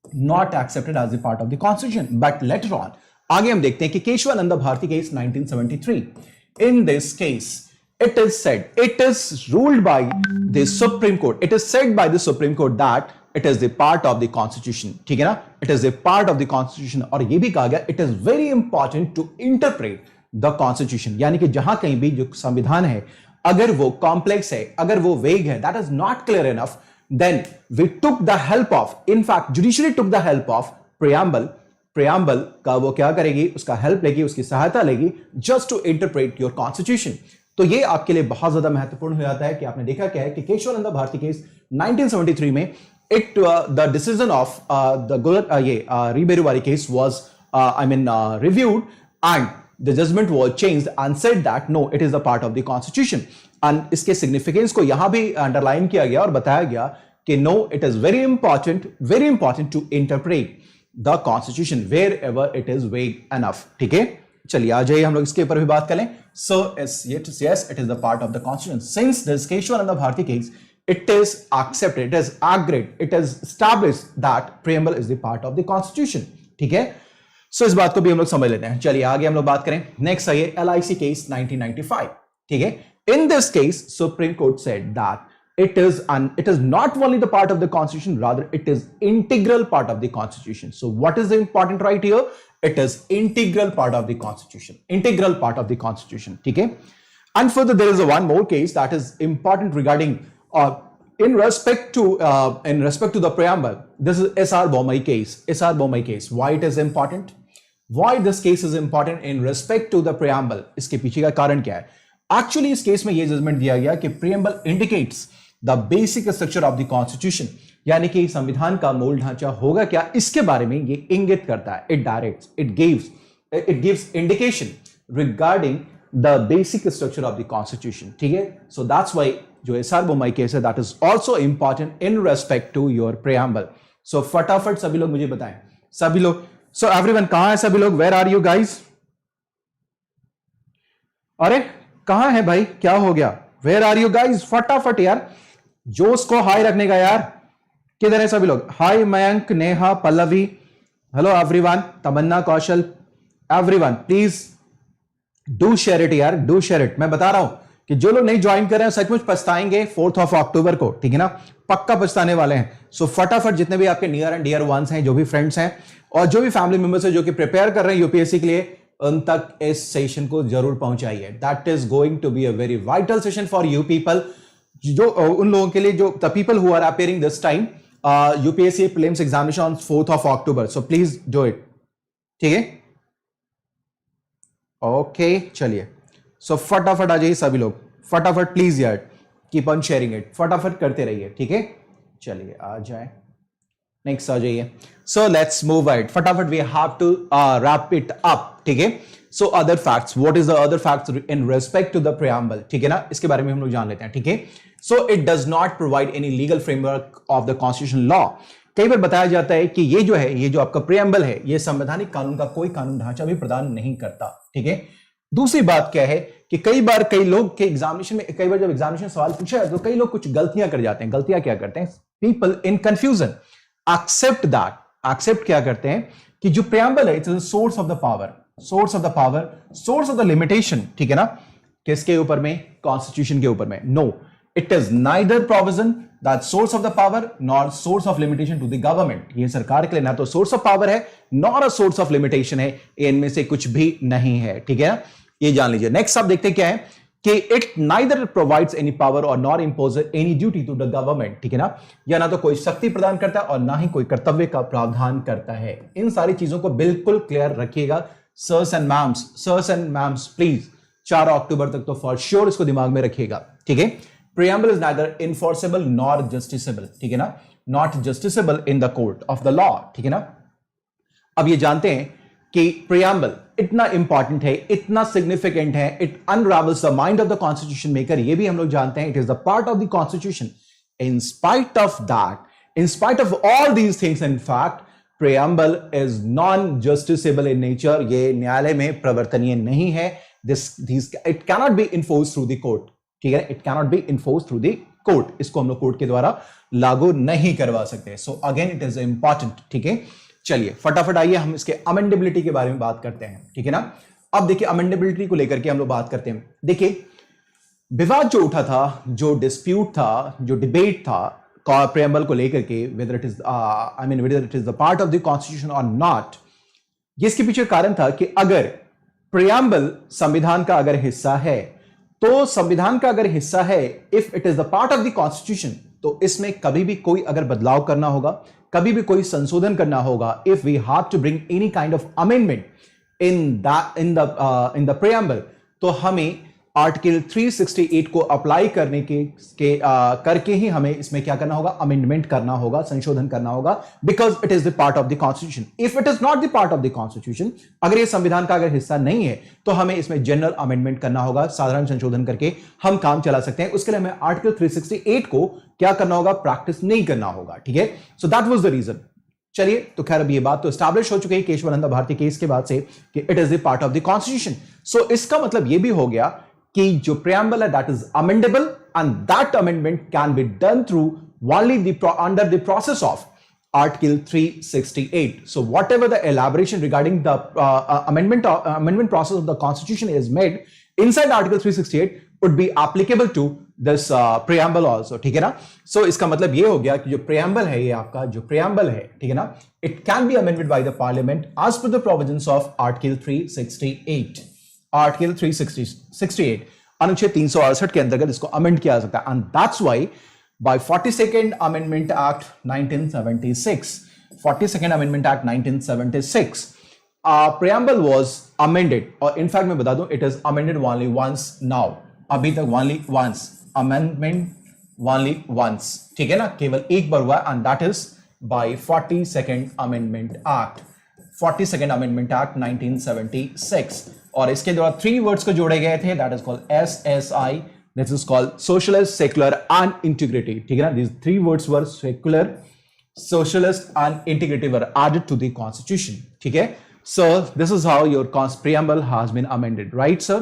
not accepted as the part of the constitution. But later on आगे हम देखते हैं कि Kesavananda Bharati case 1973, in this case it is said, it is ruled by the Supreme Court, it is said by the Supreme Court that it is the part of the constitution, ठीक है ना, it is a part of the constitution। और ये भी कहा गया it is very important to interpret the constitution, यानी कि जहां कहीं भी जो संविधान है अगर वो कॉम्प्लेक्स है, अगर वो वेग है, that is not clear enough, then we took the help of, in fact judiciary took the help of preamble का वो क्या करेगी, उसका हेल्प लेगी, उसकी सहायता लेगी, just to interpret your constitution. तो ये आपके लिए बहुत ज्यादा महत्वपूर्ण हो जाता है कि आपने देखा क्या है कि केशवानंद भारती केस 1973 में the decision of the Berubari case was reviewed and the judgment was changed and said that no, it is a part of the constitution। and इसके सिग्निफिकेंस को यहां भी अंडरलाइन किया गया और बताया गया कि no, it is very important to interpret the constitution wherever it is vague enough, ठीक है। चलिए आ जाइए हम लोग इसके ऊपर भी बात करें। So yes, it is the part of the constitution. Since this Keshwananda Bharati case, it is accepted, it is agreed, it is established that preamble is the part of the constitution, ठीक है। So इस बात को भी हम लोग समझ लेते हैं। चलिए आगे हम लोग बात करें। नेक्स्ट आइए LIC केस 1995, ठीक है। In this case, Supreme Court said that it is not only the part of the constitution, rather it is integral part of the constitution। So what is the important right here? It is integral part of the constitution, ठीक है। And further there is one more case that is important regarding in respect to the preamble. This is SR Bommai case। Why it is important? Why this case is important in respect to the preamble? इसके पीछे का कारण क्या है? Actually इस case में ये judgement दिया गया कि preamble indicates the basic structure of the constitution, यानी कि संविधान का मूल ढांचा होगा क्या, इसके बारे में ये इंगित करता है। It directs, it gives indication regarding the basic structure of the constitution, ठीक है। सो दैट्स व्हाई जो एसआर बोम्मई केस है that is also important in respect to your preamble. So फटाफट सभी लोग मुझे बताएं, सभी लोग, सो एवरीवन कहां है सभी लोग, वेयर आर यू गाइज? अरे कहां है भाई, क्या हो गया, वेयर आर यू गाइज? फटाफट यार, जोश को हाई रखने का यार। किधर है सभी लोग? Hi Mayank, Neha, Pallavi, hello everyone, Tamanna, Kaushal, everyone please do share it यार, डू शेयर इट। मैं बता रहा हूं कि जो लोग नहीं ज्वाइन कर रहे हैं सचमुच पछताएंगे 4 अक्टूबर को, ठीक है ना, पक्का पछताने वाले हैं। सो फटाफट जितने भी आपके नियर एंड डियर वंस हैं, जो भी फ्रेंड्स हैं और जो भी फैमिली मेंबर्स हैं जो कि प्रिपेयर कर रहे हैं यूपीएससी के लिए, उन तक इस सेशन को जरूर पहुंचाइए। That is going to be a very vital session for you people. जो उन लोगों के लिए जो the people who are appearing this time UPSC prelims examination on 4th of October, so please do it, ठीक है? ओके चलिए, सो फटाफट आ जाइए सभी लोग, फटाफट प्लीज यार, कीप ऑन शेयरिंग इट, फटाफट करते रहिए, ठीक है? चलिए आ जाए, नेक्स्ट आ जाइए। सो लेट्स मूव इट फटाफट, we have to wrap it up, ठीक है? So other facts, what is the other facts in respect to the preamble, ठीक है ना? इसके बारे में हम लोग जान लेते हैं, ठीक है? So it does not provide any legal framework of the constitution law. कई बार बताया जाता है कि ये जो है, ये जो आपका प्रियम्बल है, ये संवैधानिक कानून का कोई कानून ढांचा भी प्रदान नहीं करता, ठीक है? दूसरी बात क्या है कि कई बार कई लोग के एग्जामिनेशन में, कई बार जब एग्जामिनेशन सवाल पूछा है तो कई लोग कुछ गलतियां कर जाते हैं। गलतियां क्या करते हैं? People in confusion except that, except क्या करते हैं कि जो प्रियम्बल है it is source of the power, source of the power, source of the limitation, ठीक है ना? किसके ऊपर में? कॉन्स्टिट्यूशन के ऊपर में। No, it is neither provision that source of the power nor source of limitation to the government. ये सरकार के लिए ना तो सोर्स ऑफ पावर है nor a source of limitation है, इनमें से कुछ भी नहीं है, ठीक है ना? ये जान लीजिए। नेक्स्ट आप देखते हैं क्या है कि it neither provides any power और nor impose any duty to the government, ठीक है ना? या ना तो कोई शक्ति प्रदान करता है और ना ही कोई कर्तव्य का प्रावधान करता है। इन सारी चीजों को बिल्कुल क्लियर रखिएगा sirs and ma'ams, sirs and ma'ams please, 4 अक्टूबर तक तो फॉर श्योर इसको दिमाग में रखिएगा, ठीक है? Preamble is neither enforceable nor justiciable, ठीक है ना? Not justiciable in the court of the law, ठीक है ना? अब ये जानते हैं कि प्रियम्बल इतना इंपॉर्टेंट है, इतना सिग्निफिकेंट है, it unravels the mind of the constitution maker, ये भी हम लोग जानते हैं। It is the part of the constitution. In spite of that, in spite of all these things, in fact preamble is non justiciable in nature. ये न्यायालय में प्रवर्तनीय नहीं है। It cannot be enforce through the court, ठीक है? It cannot be enforce through the court. इसको हम लोग कोर्ट के द्वारा लागू नहीं करवा सकते। So again it is important, ठीक है? चलिए फटाफट आइए हम इसके अमेंडेबिलिटी के बारे में बात करते हैं, ठीक है ना? अब देखिए अमेंडेबिलिटी को लेकर के हम लोग बात करते हैं। देखिए विवाद जो उठा था, जो डिस्प्यूट था, जो डिबेट था प्रियम्बल को लेकर के, weather it is whether it is the part of the constitution और नॉट, ये इसके पीछे कारण था कि अगर प्रियम्बल संविधान का अगर हिस्सा है, तो संविधान का अगर हिस्सा है, if it is the part of the constitution, तो इसमें कभी भी कोई अगर बदलाव करना होगा, कभी भी कोई संशोधन करना होगा, if we have to bring any kind of amendment in the preamble, तो हमें आर्टिकल 368 को अप्लाई करने करके ही हमें इसमें क्या करना होगा? अमेंडमेंट करना होगा, संशोधन करना होगा, because it is the part of the constitution. If it is not the part of the constitution, अगर ये संविधान का अगर हिस्सा नहीं है, तो हमें इसमें जनरल अमेंडमेंट करना होगा, साधारण संशोधन करके हम काम चला सकते हैं। उसके लिए हमें आर्टिकल 368 को क्या करना होगा? प्रैक्टिस नहीं करना होगा, ठीक है? So that was the reason. चलिए, तो खैर अब ये बात तो एस्टैब्लिश हो चुकी है केशवानंद भारती केस के बाद से कि it is the part of the constitution. So इसका मतलब ये भी हो गया कि जो प्रियम्बल है that is amendable and that amendment can be done through only under the process of article 368. So whatever the elaboration regarding the amendment process of the constitution is made inside article 368 would be applicable to this preamble also, ठीक है ना? So इसका मतलब ये हो गया कि जो preamble है, ये आपका जो preamble है, ठीक है ना, it can be amended by the parliament as per the provisions of article 368. Article 368 अनुच्छेद 368 के अंतर्गत इसको अमेंड किया जा सकता है। And that's why by 42nd amendment act 1976, 42nd amendment act 1976, preamble was amended, और इनफैक्ट मैं बता दूं it is amended only once now, अभी तक only once, amendment only once, ठीक है ना? केवल एक बार हुआ, and that is by 42nd amendment act, 42nd amendment act 1976। और इसके द्वारा 3 वर्ड्स को जोड़े गए थे, that is called SSI, this is called socialist, secular and integrative, ठीक है ना? these 3 words were secular, socialist and integrative were added to the constitution, ठीक है? So this is how your preamble has been amended, right sir?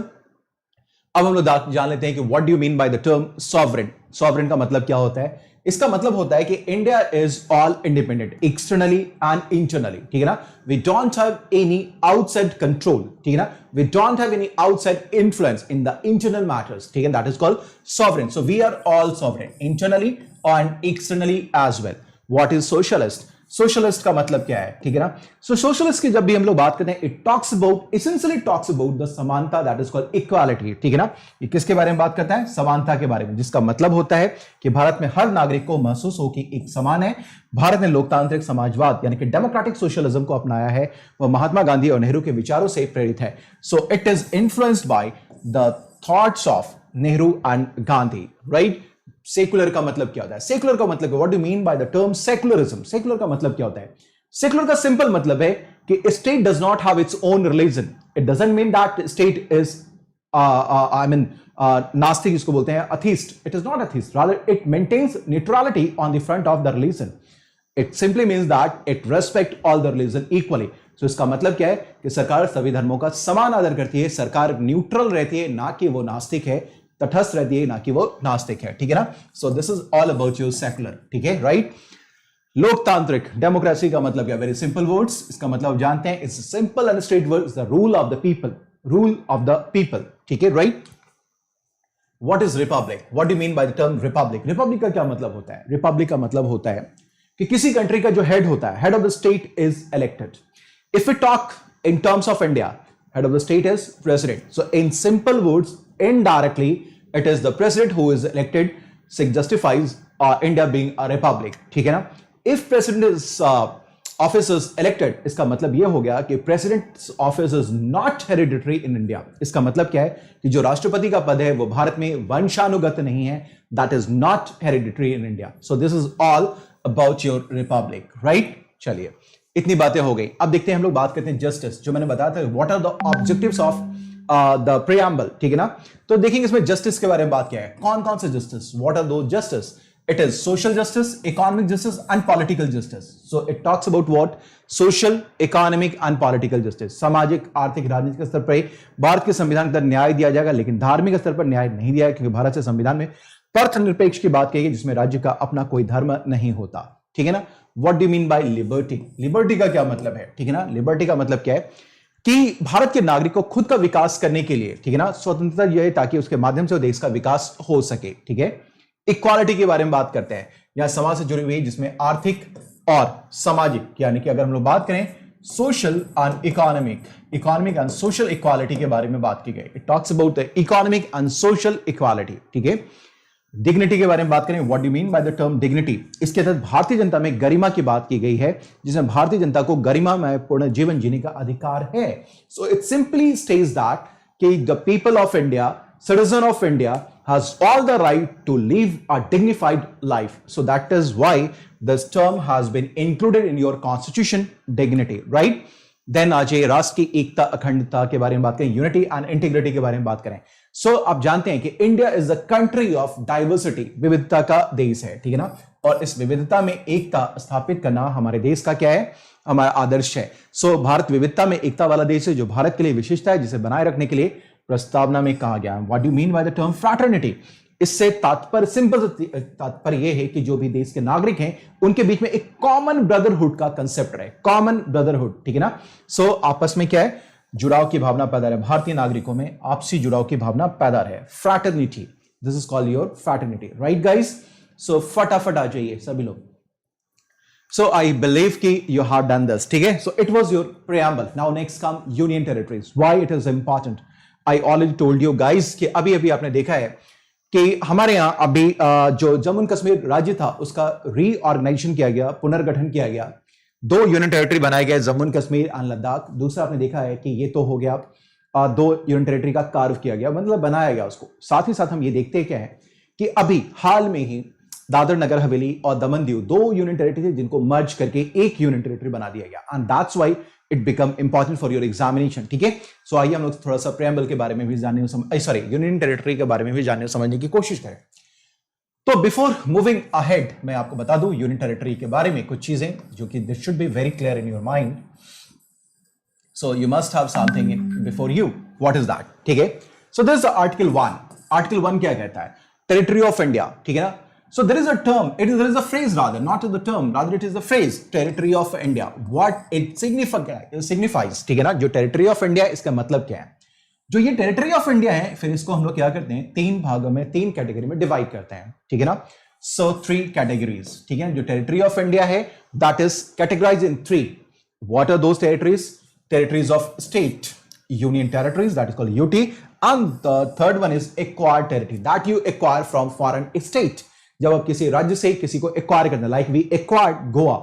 अब हम लोग जान लेते हैं कि what do you mean by the term sovereign? sovereign का मतलब क्या होता है? इसका मतलब होता है कि India is all independent externally and internally, ठीक है ना? We don't have any outside control, ठीक है ना? We don't have any outside influence in the internal matters, ठीक है? That is called sovereign. So we are all sovereign internally and externally as well. What is socialist? Socialist का मतलब क्या है, ठीक है ना। सो सोशलिस्ट की जब भी हम लोग बात करते हैं, it talks about, essentially talks about the समानता, दैट इज कॉल्ड इक्वालिटी, ठीक है ना। ये किसके बारे में बात करता है, समानता के बारे में, जिसका मतलब होता है कि भारत में हर नागरिक को महसूस हो कि एक समान है। भारत ने लोकतांत्रिक समाजवाद यानी कि डेमोक्रेटिक सोशलिज्म को अपनाया है, वह महात्मा गांधी और नेहरू के विचारों से प्रेरित है। So it is influenced by the thoughts of Nehru and Gandhi, right. Secular का मतलब क्या होता है, सेकुलर का मतलब what do mean by the term secularism, secular का मतलब क्या होता है। सेकुलर का सिंपल मतलब है कि state does not have its own religion, it doesn't mean that state is I mean नास्तिक इसको बोलते हैं, atheist, it is not atheist, rather it maintains neutrality on the front of the religion, it simply means that it respect all the religion equally. So इसका मतलब क्या है कि सरकार सभी धर्मों का समान आदर करती है, सरकार न्यूट्रल रहती है, ना कि वो नास्तिक है, तटस्थ रहती है, ना कि वो नास्तिक है, ठीक है ना। So this is all about your secular, ठीक है, राइट। लोकतांत्रिक, डेमोक्रेसी का मतलब क्या, वेरी सिंपल वर्ड्स, इसका मतलब जानते हैं, it's simple and straight words, the rule of the people, rule of the people, ठीक है, right. What is Republic, what do mean by the term Republic, Republic का क्या मतलब होता है, रिपब्लिक का मतलब होता है कि किसी कंट्री का जो हेड होता है, head of the state is elected. If we talk in terms of India, head of the state is president. So in simple words, indirectly it is the president who is elected, justifies India being a republic, ठीक है ना। if president is office is elected, इसका मतलब ये हो गया कि president's office is not hereditary in India। इसका मतलब क्या है कि जो राष्ट्रपति का पद है वो भारत में वंशानुगत नहीं है, that is not hereditary in India। so this is all about your republic, right। चलिए इतनी बातें हो गई, अब देखते हैं हम लोग बात करते हैं जस्टिस, जो मैंने बताया था what are the objectives of the preamble, ठीक है ना। तो देखेंगे इसमें जस्टिस के बारे में बात क्या है, कौन कौन से जस्टिस, व्हाट आर दो justice, it is social justice, economic justice and political justice. So it talks about what, social, economic and political justice. सामाजिक, आर्थिक, राजनीतिक स्तर पर भारत के संविधान के अंदर न्याय दिया जाएगा, लेकिन धार्मिक स्तर पर न्याय नहीं दिया है, क्योंकि भारत से संविधान में धर्मनिरपेक्ष की बात कही गई, जिसमें राज्य का अपना कोई धर्म नहीं होता, ठीक है ना। What do you mean by liberty? Liberty का क्या मतलब है, ठीक है ना। लिबर्टी का मतलब क्या है कि भारत के नागरिक को खुद का विकास करने के लिए, ठीक है ना, स्वतंत्रता यह है ताकि उसके माध्यम से देश का विकास हो सके, ठीक है। इक्वालिटी के बारे में बात करते हैं, यह समाज से जुड़ी हुई, जिसमें आर्थिक और सामाजिक, यानी कि अगर हम लोग बात करें social and economic and social equality के बारे में बात की गई। It talks about the economic and social equality, ठीक है। डिग्निटी के बारे में बात करें, what do mean by the term dignity, इसके तहत भारतीय जनता में गरिमा की बात की गई है, जिसमें भारतीय जनता को गरिमा में पूर्ण जीवन जीने का अधिकार है। So it simply states that कि the people of India, citizen of India has all the right to live a dignified life. So that is why this term has been included in your constitution, dignity, right. Then आज राष्ट्र की एकता, अखंडता के बारे में बात करें, unity and integrity के बारे में बात करें। सो आप जानते हैं कि India is the country of diversity, विविधता का देश है, ठीक है ना। और इस विविधता में एकता स्थापित करना हमारे देश का क्या है, हमारा आदर्श है। सो भारत विविधता में एकता वाला देश है, जो भारत के लिए विशिष्टता है, जिसे बनाए रखने के लिए प्रस्तावना में कहा गया। What do mean by the term fraternity, इससे तात्पर्य, सिंपल तात्पर्य यह है कि जो भी देश के नागरिक हैं उनके बीच में एक कॉमन ब्रदरहुड का कंसेप्ट रहे, कॉमन ब्रदरहुड, ठीक है ना। सो आपस में क्या है, जुड़ाव की भावना पैदा रहे, भारतीय नागरिकों में आपसी जुड़ाव की भावना पैदा रहे, fraternity, this is called your fraternity, right guys. So फटाफट आ जाइए सभी लोग। सो आई बिलीव कि यू हैव डन दिस, ठीक है। So it was your preamble, now next come union territories, why it is important. I already told you guys कि अभी अभी आपने देखा है कि हमारे यहां अभी जो जम्मू एंड कश्मीर राज्य था उसका रीऑर्गेनाइजेशन किया गया, पुनर्गठन किया गया, 2 यूनियन टेरिटरी बनाए गए, जम्मू एंड कश्मीर एंड लद्दाख। दूसरा आपने देखा है कि ये तो हो गया 2 यूनियन टेरिटरी का कार्व किया गया, मतलब बनाया गया उसको। साथ ही साथ हम ये देखते हैं क्या है कि अभी हाल में ही दादर नगर हवेली और दमन दीव 2 यूनियन टेरिटरी थे, जिनको मर्ज करके एक यूनियन टेरिटरी बना दिया गया, and that's why it become important for your examination, ठीक है। सो आइए हम लोग थोड़ा सा प्रीएम्बल के बारे में भी जानने, सॉरी यूनियन टेरिटरी के बारे में भी जानने समझने की कोशिश करें। तो बिफोर मूविंग अहेड मैं आपको बता दूं यूनियन टेरिटरी के बारे में कुछ चीजें जो कि this should be very clear in your mind. So you must have something in before you, what is that, ठीक है। So this is article 1। Article 1 क्या कहता है, टेरिटरी ऑफ इंडिया, ठीक है ना। So there is a term, there is a phrase rather, not the term, rather it is the phrase territory of India. What it signifies, ठीक है ना। जो territory of India इसका मतलब क्या है, जो ये territory of India है, फिर इसको हम लोग क्या करते हैं 3 भागों में, 3 कैटेगरी में डिवाइड करते हैं, ठीक है ना। सो थ्री कैटेगरीज, ठीक है। जो टेरिटरी ऑफ इंडिया है that is categorize in three. What are those territories? Territories of state, union territories that is called UT, and the third one is acquired territory that you acquire from foreign state. जब आप किसी राज्य से किसी को acquire करते हैं, like we acquired Goa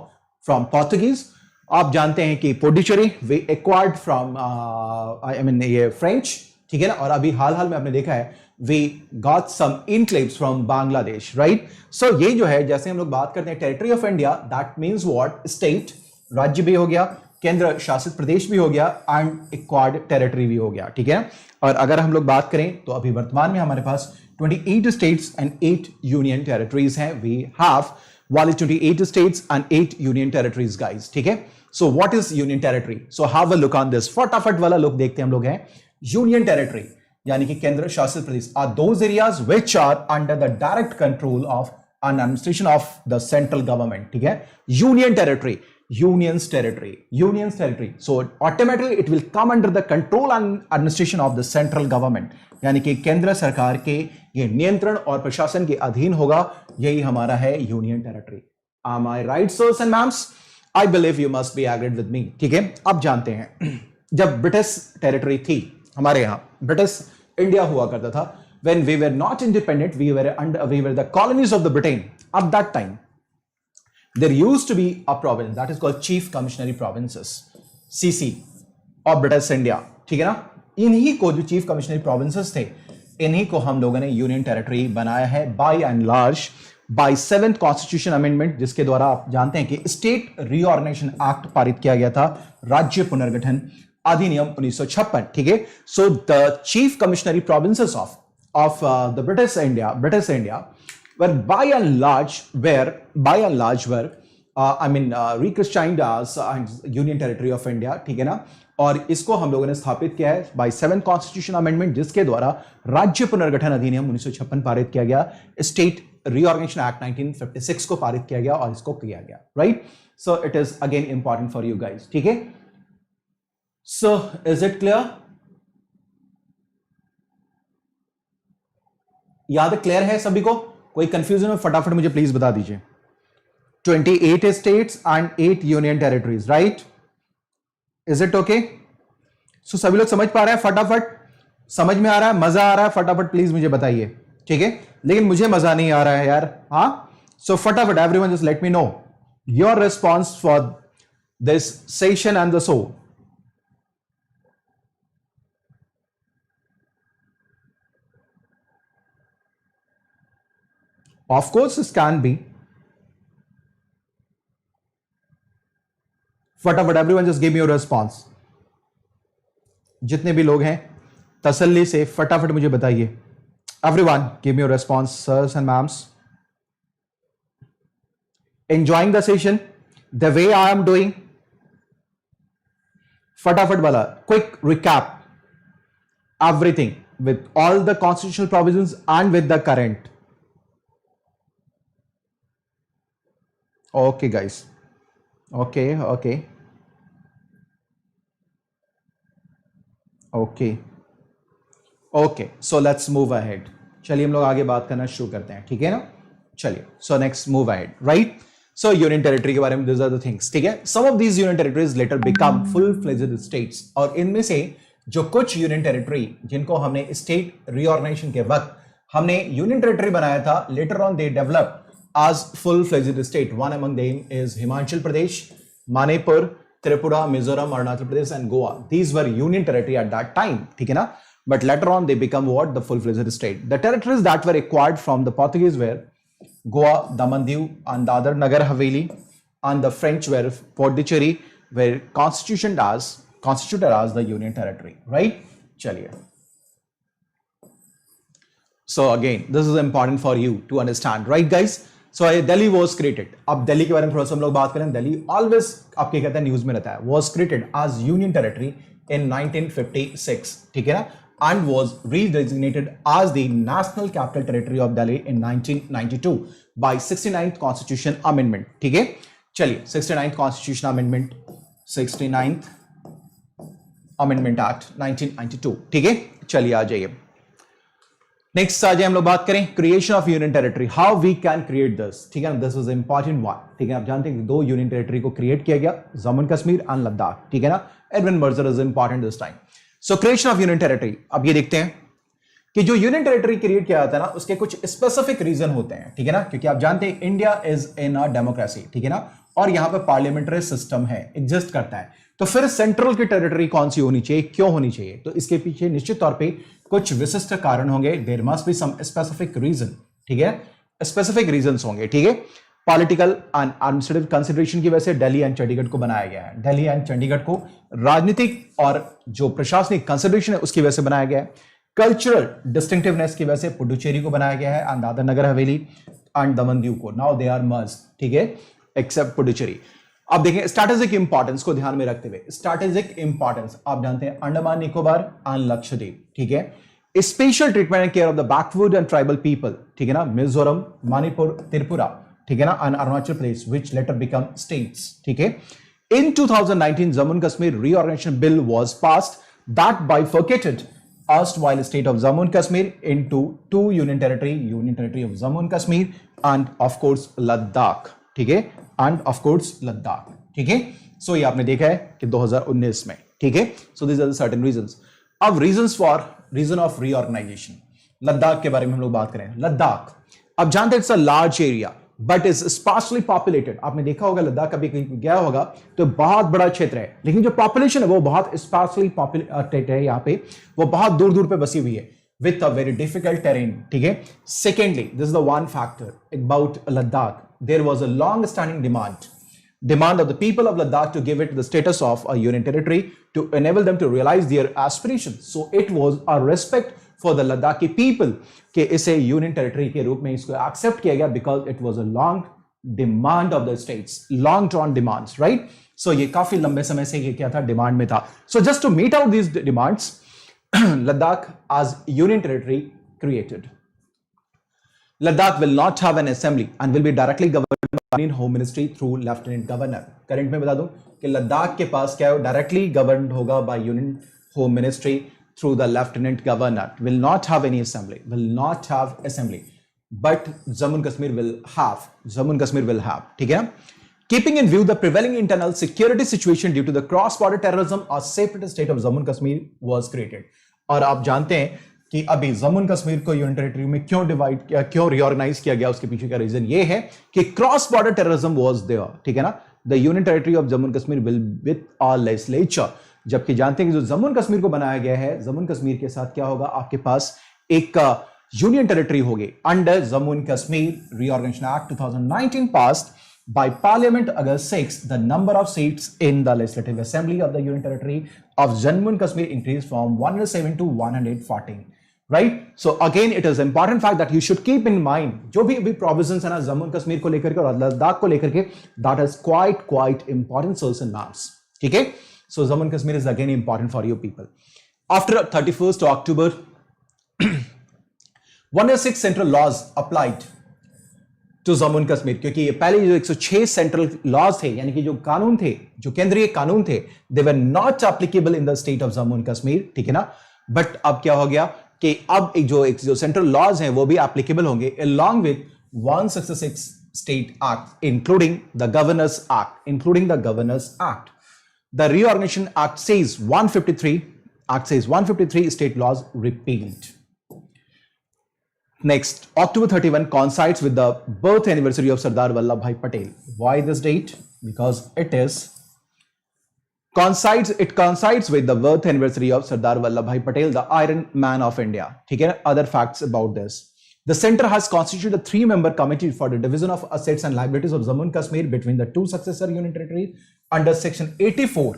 from Portuguese. आप जानते हैं कि Pondicherry we acquired from I mean ये फ्रेंच, ठीक है ना. और अभी हाल में आपने देखा है we got some enclaves from Bangladesh, right. So ये जो है, जैसे हम लोग बात करते हैं territory of India, that means what? State, राज्य भी हो गया, केंद्र शासित प्रदेश भी हो गया, एंड एक्वायर्ड टेरिटरी भी हो गया, ठीक है. और अगर हम लोग बात करें तो अभी वर्तमान में हमारे पास 28 स्टेट्स एंड 8 यूनियन टेरिटरीज हैं. वी हैव वाली 28 states and 8 union territories guys, ठीक है. So what is union territory? So have a look on this. फटाफट वाला लुक देखते हैं हम लोग हैं. यूनियन टेरिटरी यानी कि केंद्र शासित प्रदेश are those areas which are under the direct control of and administration of the central government, ठीक है. Union territory, union's territory, so automatically it will come under the control and administration of the central government, यानी कि केंद्र सरकार के ये नियंत्रण और प्रशासन के अधीन होगा. यही हमारा है union territory. Am I right, sirs and ma'ams? I believe you must be agreed with me, ठीक है. अब जानते हैं, जब ब्रिटिश टेरिटरी थी हमारे यहाँ, ब्रिटिश इंडिया हुआ करता था, when we were not independent, we were the colonies of the Britain. At that time there used to be a province that is called Chief Commissionary Provinces, CC, of British India, ठीक है ना. इन्हीं को, जो chief commissioner's provinces थे, इन्हीं को हम लोगों ने यूनियन टेरिटरी बनाया है by and large by 7th constitution amendment, जिसके द्वारा आप जानते हैं कि स्टेट रीऑर्गेनाइजेशन एक्ट पारित किया गया था, राज्य पुनर्गठन अधिनियम 1956, ठीक है. So the chief commissioner's provinces of the British India were by and large were rechristened as Union Territory of India, ठीक है ना. और इसको हम लोगों ने स्थापित किया है बाय 7th कॉन्स्टिट्यूशन अमेंडमेंट, जिसके द्वारा राज्य पुनर्गठन अधिनियम 1956 पारित किया गया, स्टेट रीऑर्गेनाइजेशन एक्ट 1956 को पारित किया गया और इसको किया गया, right. So it is again important for you guys, ठीक है. So is it clear? याद क्लियर है सभी को? कोई कंफ्यूजन हो फटाफट मुझे प्लीज बता दीजिए. 28 states and 8 union territories, right. Is it okay? So सभी लोग समझ पा रहे हैं? फटाफट समझ में आ रहा है? मजा आ रहा है? फटाफट प्लीज मुझे बताइए, ठीक है. लेकिन मुझे मजा नहीं आ रहा है यार. हाँ, सो फटाफट everyone just let me know your response for this session and the show. Of course, this can be. फटाफट everyone just give me your response. जितने भी लोग हैं तसल्ली से फटाफट मुझे बताइए. Everyone give me your response, sirs and ma'ams. Enjoying the session the way I am doing. फटाफट वाला quick recap everything with all the constitutional provisions and with the current. Okay guys, okay, so let's move ahead. चलिए हम लोग आगे बात करना शुरू करते हैं, ठीक है ना. चलिए, so next move ahead, right. So union territory के बारे में these are the things, ठीक है. Some of these union territories later become full-fledged states, और इनमें से जो कुछ union territory जिनको हमने state reorganization के वक्त हमने union territory बनाया था, later on they developed as full-fledged state. One among them is Himachal Pradesh, Manipur, Tripura, Mizoram, Arunachal Pradesh and Goa. These were union territory at that time, ठीक है ना. But later on they become what? The full-fledged state. The territories that were acquired from the Portuguese were Goa, Daman Diu and Dadar Nagar Haveli, and the French were Pondicherry, were constituted as the union territory, right. चलिए. So again, this is important for you to understand, right guys. So Delhi was created. अब दिल्ली के बारे में थोड़ा सा हम लोग बात करें. दिल्ली always आपके कहते हैं न्यूज में रहता है. Was created as union territory in 1956, ठीक है ना, and was redesignated as the national capital territory of Delhi in 1992 by 69th Constitution Amendment, ठीक है. चलिए 69th Constitution Amendment, 69th Amendment Act 1992, ठीक है. चलिए आ जाइए. नेक्स्ट आज हम लोग बात करें creation of union territory, how we can create this, ठीक है ना, दिस इज इंपॉर्टेंट वन, ठीक है। आप जानते हैं कि दो यूनियन टेरिटरी को क्रिएट किया गया, जम्मू कश्मीर एंड लद्दाख, ठीक है ना। Edwin Berger is important this time. So creation of union territory, अब ये देखते हैं कि जो यूनियन टेरिटरी क्रिएट किया जाता है ना, उसके कुछ स्पेसिफिक रीजन होते हैं, ठीक है ना, क्योंकि आप जानते हैं India is in a democracy, ठीक है ना, और यहां पे पार्लियामेंट्री सिस्टम है, एग्जिस्ट करता है। तो फिर सेंट्रल की टेरिटरी कौन सी होनी चाहिए, क्यों होनी चाहिए, तो इसके पीछे निश्चित तौर पे कुछ विशिष्ट कारण होंगे, there must be some specific reason, ठीक है, स्पेसिफिक रीजंस होंगे, ठीक है। पॉलिटिकल एंड एडमिनिस्ट्रेटिव कंसिडरेशन की वजह से दिल्ली एंड चंडीगढ़ को बनाया गया है, दिल्ली एंड चंडीगढ़ को राजनीतिक और जो प्रशासनिक कंसिडरेशन है उसकी वजह से बनाया गया है। कल्चरल डिस्टिंक्टिवनेस की वजह से पुडुचेरी को बनाया गया है एंड दादर नगर हवेली एंड दमन दीव को, नाउ दे आर मर्ज्ड, ठीक है, एक्सेप्ट पुडुचेरी। अब देखें स्ट्रैटेजिक इंपॉर्टेंस को ध्यान में रखते हुए, स्ट्रैटेजिक इंपॉर्टेंस आप जानते हैं अंडमान निकोबार एंड लक्षद्वीप, ठीक है, special treatment and care of the backward and tribal people, ठीक है ना, मिजोरम, मणिपुर, त्रिपुरा, ठीक है ना, and Arunachal Pradesh which letter become states, ठीक है। In 2019, Jammu and Kashmir reorganization bill was passed that bifurcated erstwhile state of Jammu and Kashmir into two union territory of Jammu and Kashmir and of course Ladakh, ठीक है, and of course Ladakh, ठीक है। सो ये आपने देखा है कि 2019 में, ठीक है। So this are certain reasons. अब रीजन ऑफ रीऑर्गेनाइजेशन, लद्दाख के बारे में हम लोग बात करें। लद्दाख अब जानते हैं it's a large area but is sparsely populated. आपने देखा होगा लद्दाख कभी कहीं गया होगा तो बहुत बड़ा क्षेत्र है, लेकिन जो पॉपुलेशन है वो बहुत स्पार्सली पॉपुलेटेड है, यहाँ पे वो बहुत दूर दूर पे बसी हुई है with a very difficult terrain, ठीक है। Secondly this is the one factor about Ladakh, there was a long standing demand of the people of Ladakh to give it the status of a union territory to enable them to realize their aspirations. So it was a respect for the Ladakhi people कि इसे union territory के रूप में इसको accept किया गया because it was a long demand of the states, long drawn demands, right. So ये काफी लंबे समय से ये क्या था, डिमांड में था। So just to meet out these demands Ladakh as union territory created. Ladakh will not have an assembly and will be directly governed by Indian Home Ministry through Lieutenant Governor. Current में बता दूं कि लद्दाख के पास क्या है, directly governed होगा by union home ministry through the Lieutenant Governor. Will not have any assembly. Will not have assembly. But Jammu and Kashmir will have. Jammu and Kashmir will have. ठीक है ना? Keeping in view the prevailing internal security situation due to the cross-border terrorism, a separate state of Jammu and Kashmir was created. और आप जानते हैं कि अभी Jammu and Kashmir को यूनियन टेरिटरी में क्यों डिवाइड किया, क्यों रिऑर्गेनाइज किया गया, उसके पीछे का रीजन ये है कि cross border terrorism was there, ठीक है ना। The union territory of Jammu and Kashmir will with a legislature, जबकि जानते हैं कि जो जम्मू एंड कश्मीर को बनाया गया है, जम्मू एंड कश्मीर के साथ क्या होगा, आपके पास एक यूनियन टेरिटरी होगी under Jammu and Kashmir reorganisation act 2019 passed by Parliament August 6, the number of seats in the Legislative Assembly of the Union Territory of Jammu and Kashmir increased from 107 to 114. Right? So again, it is important fact that you should keep in mind, जो भी provisions है ना Jammu and Kashmir को लेकर के और लद्दाख को लेकर के, that is quite important source and maps. ठीक है? So Jammu and Kashmir is again important for you people. After 31st October, 106 central laws applied to Jammu and Kashmir, क्योंकि ये पहले जो 106 सेंट्रल लॉज थे, यानी कि जो कानून थे, जो केंद्रीय कानून थे, they were not applicable in the state of Jammu and Kashmir, ठीक है ना। बट अब क्या हो गया कि अब एक जो सेंट्रल लॉज हैं वो भी एप्लीकेबल होंगे along with 166 state act including the governors act, the reorganization act says 153 state laws repealed. Next, October 31 coincides with the birth anniversary of Sardar Vallabhbhai Patel. Why this date? Because it coincides with the birth anniversary of Sardar Vallabhbhai Patel, the Iron Man of India. ठीक है? Other facts about this. The center has constituted a 3-member committee for the division of assets and liabilities of Jammu and Kashmir between the two successor union territories under Section 84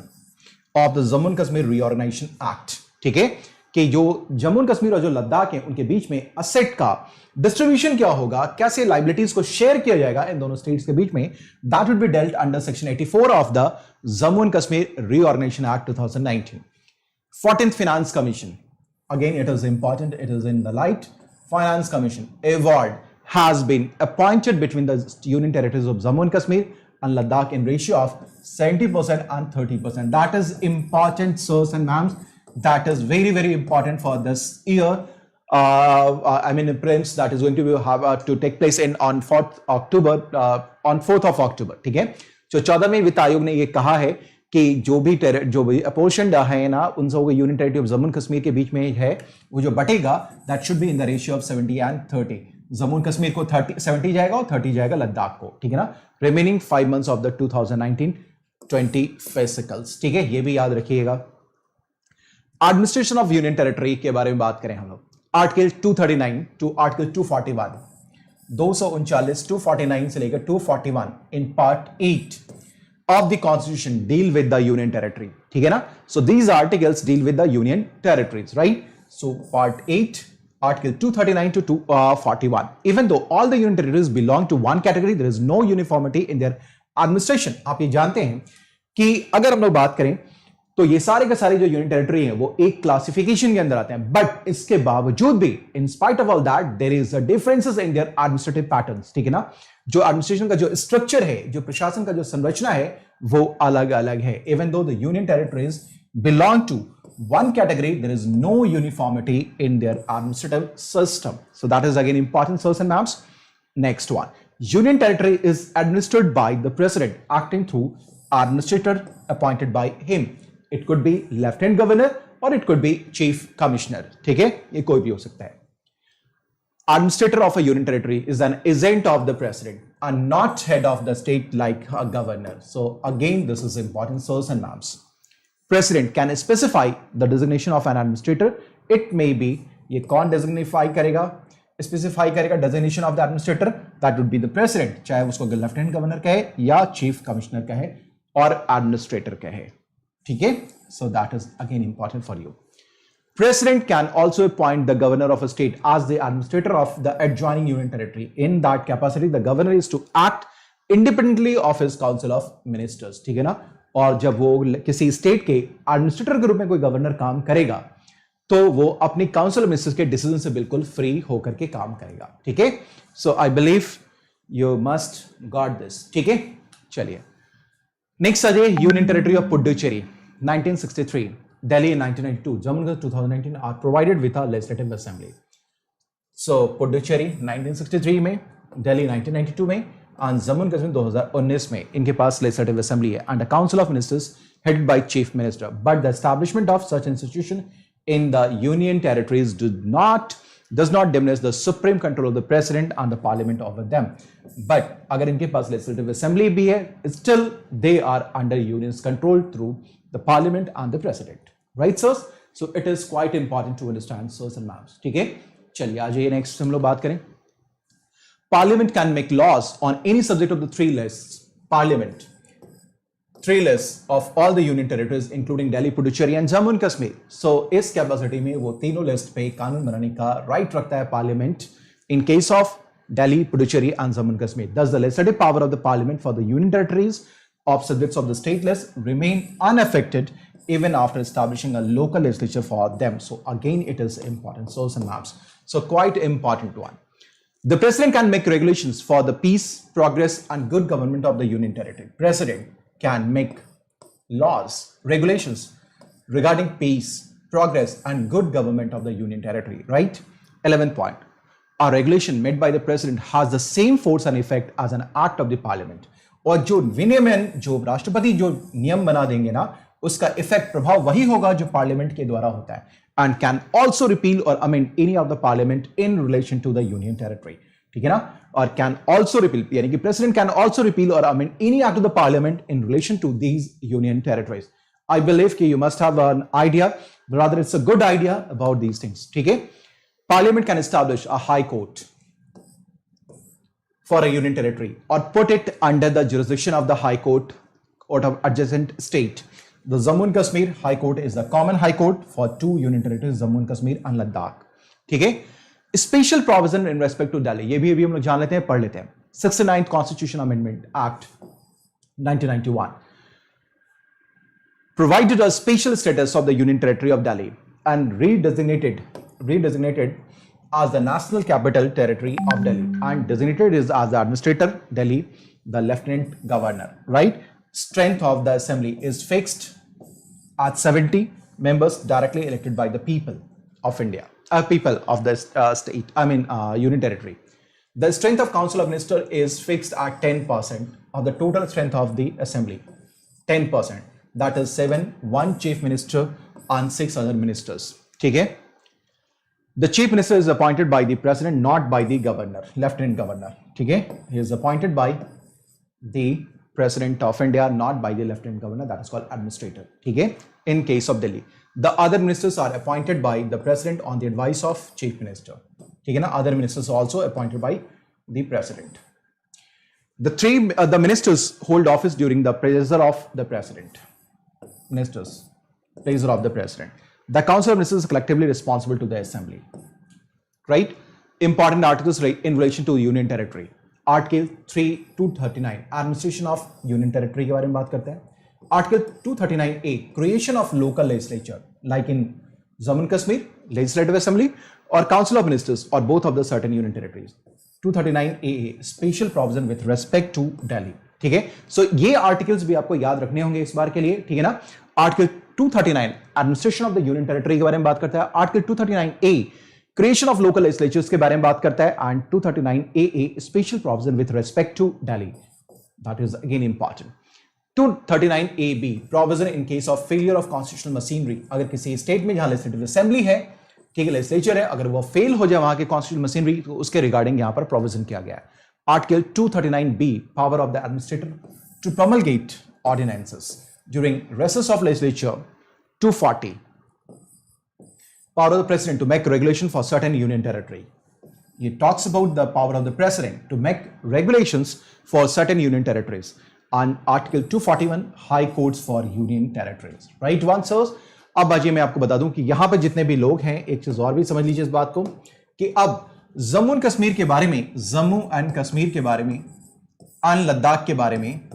of the Jammu and Kashmir Reorganization Act. ठीक है? कि जो Jammu and Kashmir और जो लद्दाख है उनके बीच में asset का डिस्ट्रीब्यूशन क्या होगा, कैसे लाइबिलिटीज को शेयर किया जाएगा इन दोनों स्टेट्स के बीच में, that would be dealt under section 84 of the Jammu and Kashmir reorganization act 2019. 14th Finance Commission, again it is important, it is in the light. Finance Commission award has been appointed between the union territories of Jammu and Kashmir and Ladakh in ratio of 70% and 30%. That is important, sirs and ma'ams. That is very important for this year. prints that is going to have to take place on 4th October, on 4th of October. ठीक है, जो 14वें वित्त आयोग ने ये कहा है कि जो भी अपोर्शन है ना, उन सबको union territory of Jammu Kashmir के बीच में है, वो जो बटेगा that should be in the ratio of 70 and 30. Jammu Kashmir को 70 जाएगा और 30 जाएगा लद्दाख को. ठीक है ना, remaining 5 months of the 2019-20 physicals. ठीक है, ये भी याद रखिएगा. एडमिनिस्ट्रेशन ऑफ यूनियन टेरिटरी के बारे में बात करें हम लोग. आर्टिकल 239 टू आर्टिकल 241, 239 249 से लेकर 241 in part 8 of the constitution deal with the union territory. ठीक है ना, so these articles deal with the union territories, right? So part 8 article 239 to 241, even though all the union territories belong to one category, there is no uniformity in their administration. आप ये जानते हैं कि अगर हम लोग बात करें तो ये सारे के सारे जो यूनियन टेरिटरी हैं वो एक क्लासिफिकेशन के अंदर आते हैं, बट इसके बावजूद भी in spite of all that there is a differences in their administrative patterns. ठीक है ना, जो एडमिनिस्ट्रेशन का जो स्ट्रक्चर है, जो प्रशासन का जो संरचना है वो अलग अलग है. Even though the union territories belong to one category, there is no uniformity in their administrative system. So that is again important, sirs and ma'ams. Next one, union territory is administered by the president acting through administrator appointed by him. It could be lieutenant governor or it could be chief commissioner. ठीक है, ये कोई भी हो सकता है. Administrator of a union territory is an agent of the president and not head of the state like a governor. So again, this is important, sirs and ma'ams. President can specify the designation of an administrator. It may be, ये कौन designify करेगा, specify करेगा designation of the administrator, that would be the president, चाहे उसको lieutenant governor कहे या chief commissioner कहे और administrator कहे. ठीक है, so that is again important for you. President can also appoint the governor of a state as the administrator of the adjoining union territory. In that capacity, the governor is to act independently of his council of ministers. ठीक है ना, और जब वो किसी state के administrator के रूप में कोई गवर्नर काम करेगा तो वो अपनी काउंसिल ऑफ मिनिस्टर्स के डिसीजन से बिल्कुल फ्री होकर के काम करेगा. ठीक है, so I believe you must got this. ठीक है, चलिए नेक्स्ट आ जाइए. Union territory of Puducherry 1963, Delhi 1992, Jammu 2019 are provided with a legislative assembly. So Puducherry 1963 में, दिल्ली 1992 में और जम्मू कश्मीर 2019 में इनके पास लेजिस्लेटिव असेंबली है and a council of ministers headed by chief minister. But the establishment of such institution in the union territories does not diminish the supreme control of the president and the parliament over them. But अगर इनके पास legislative assembly भी है, still they are under union's control through the parliament and the president. Right, sirs? So it is quite important to understand, sirs and ma'ams. ठीक है, चलिए आ जाइए next हम लोग बात करें. Parliament can make laws on any subject of the three lists. Parliament. Three lists of all the union territories including Delhi, Puducherry and Jammu and Kashmir. So इस कैपेसिटी में वो तीनों लिस्ट पे कानून बनाने का राइट रखता है parliament in case of Delhi, Puducherry and Jammu and Kashmir. Thus the legislative power of the parliament for the union territories of subjects of the state list remain unaffected even after establishing a local legislature for them. So again it is important, source and maps. So quite important one. The president can make regulations for the peace, progress and good government of the union territory. President can make laws, regulations regarding peace, progress and good government of the union territory, right? 11th point, a regulation made by the president has the same force and effect as an act of the parliament. और जो विनियमन, जो राष्ट्रपति जो नियम बना देंगे ना, उसका इफेक्ट प्रभाव वही होगा जो पार्लियामेंट के द्वारा होता है. And can also repeal or amend any of the parliament in relation to the union territory. ठीक है ना, और कैन ऑल्सो रिपील, यानी कि प्रेसिडेंट कैन ऑल्सो रिपील और amend any act of the parliament in relation to these union territories. I believe कि you must have an idea, rather it's a good idea about these things. ठीक है, parliament can establish a high court for a union territory और put it under the jurisdiction of the high court of adjacent state. The Jammu and Kashmir High Court is the common high court for two union territories, Jammu and Kashmir and Ladakh. ठीक है, special provision in respect to Delhi, ये भी अभी हम लोग जान लेते हैं, पढ़ लेते हैं. 69th constitution amendment act 1991 provided a special status of the union territory of Delhi and redesignated as the national capital territory of Delhi and designated is as the administrator Delhi, the lieutenant governor. Right, strength of the assembly is fixed at 70 members directly elected by the people. of India, people of the state, I mean union territory. The strength of Council of Ministers is fixed at 10% of the total strength of the assembly. 10%. That is 7, 1 chief minister and 6 other ministers. ठीक है? The chief minister is appointed by the president, not by the governor, lieutenant governor. ठीक है? He is appointed by the president of India, not by the lieutenant governor. That is called administrator. ठीक है? In case of Delhi, the other ministers are appointed by the president on the advice of chief minister. ठीक है ना? Other ministers are also appointed by the president. The ministers hold office during the pleasure of the president. Ministers, pleasure of the president. The council of ministers is collectively responsible to the assembly. Right? Important articles in relation to union territory. Article 239, administration of union territory के बारे में बात करते हैं. Article 239A, creation of local legislature, like in Jammu and Kashmir, legislative assembly, or council of ministers, or both of the certain union territories. 239AA, special provision with respect to Delhi. ठीक है? So ये articles भी आपको याद रखने होंगे इस बार के लिए. ठीक है ना? Article 239, administration of the union territory के बारे में बात करता है. Article 239A, creation of local legislatures के बारे में बात करता है. And 239AA, special provision with respect to Delhi. That is again important. 239AB, provision in case of failure of constitutional machinery. अगर किसी स्टेट में जहां लेजिस्लेटिव असेंबली है, ठीक है, लेजिस्लेचर है, अगर वो फेल हो जाए वहां के कॉन्स्टिट्यूशनल मशीनरी, तो उसके रिगार्डिंग यहां पर प्रोविजन किया गया है. Article 239B, power of the administrator to promulgate ordinances during recess of legislature. 240, power of the president to make regulation for certain union territory. It talks about the power of the president to make regulations for certain union territories. And Article 241, high courts for union territories. Right one, sirs? अब बाजी मैं आपको बता दूं कि यहां पे जितने भी लोग हैं, एक चीज और भी समझ लीजिए इस बात को कि अब जम्मू एंड कश्मीर के बारे में, जम्मू एंड कश्मीर के बारे में, अन लद्दाख के बारे में,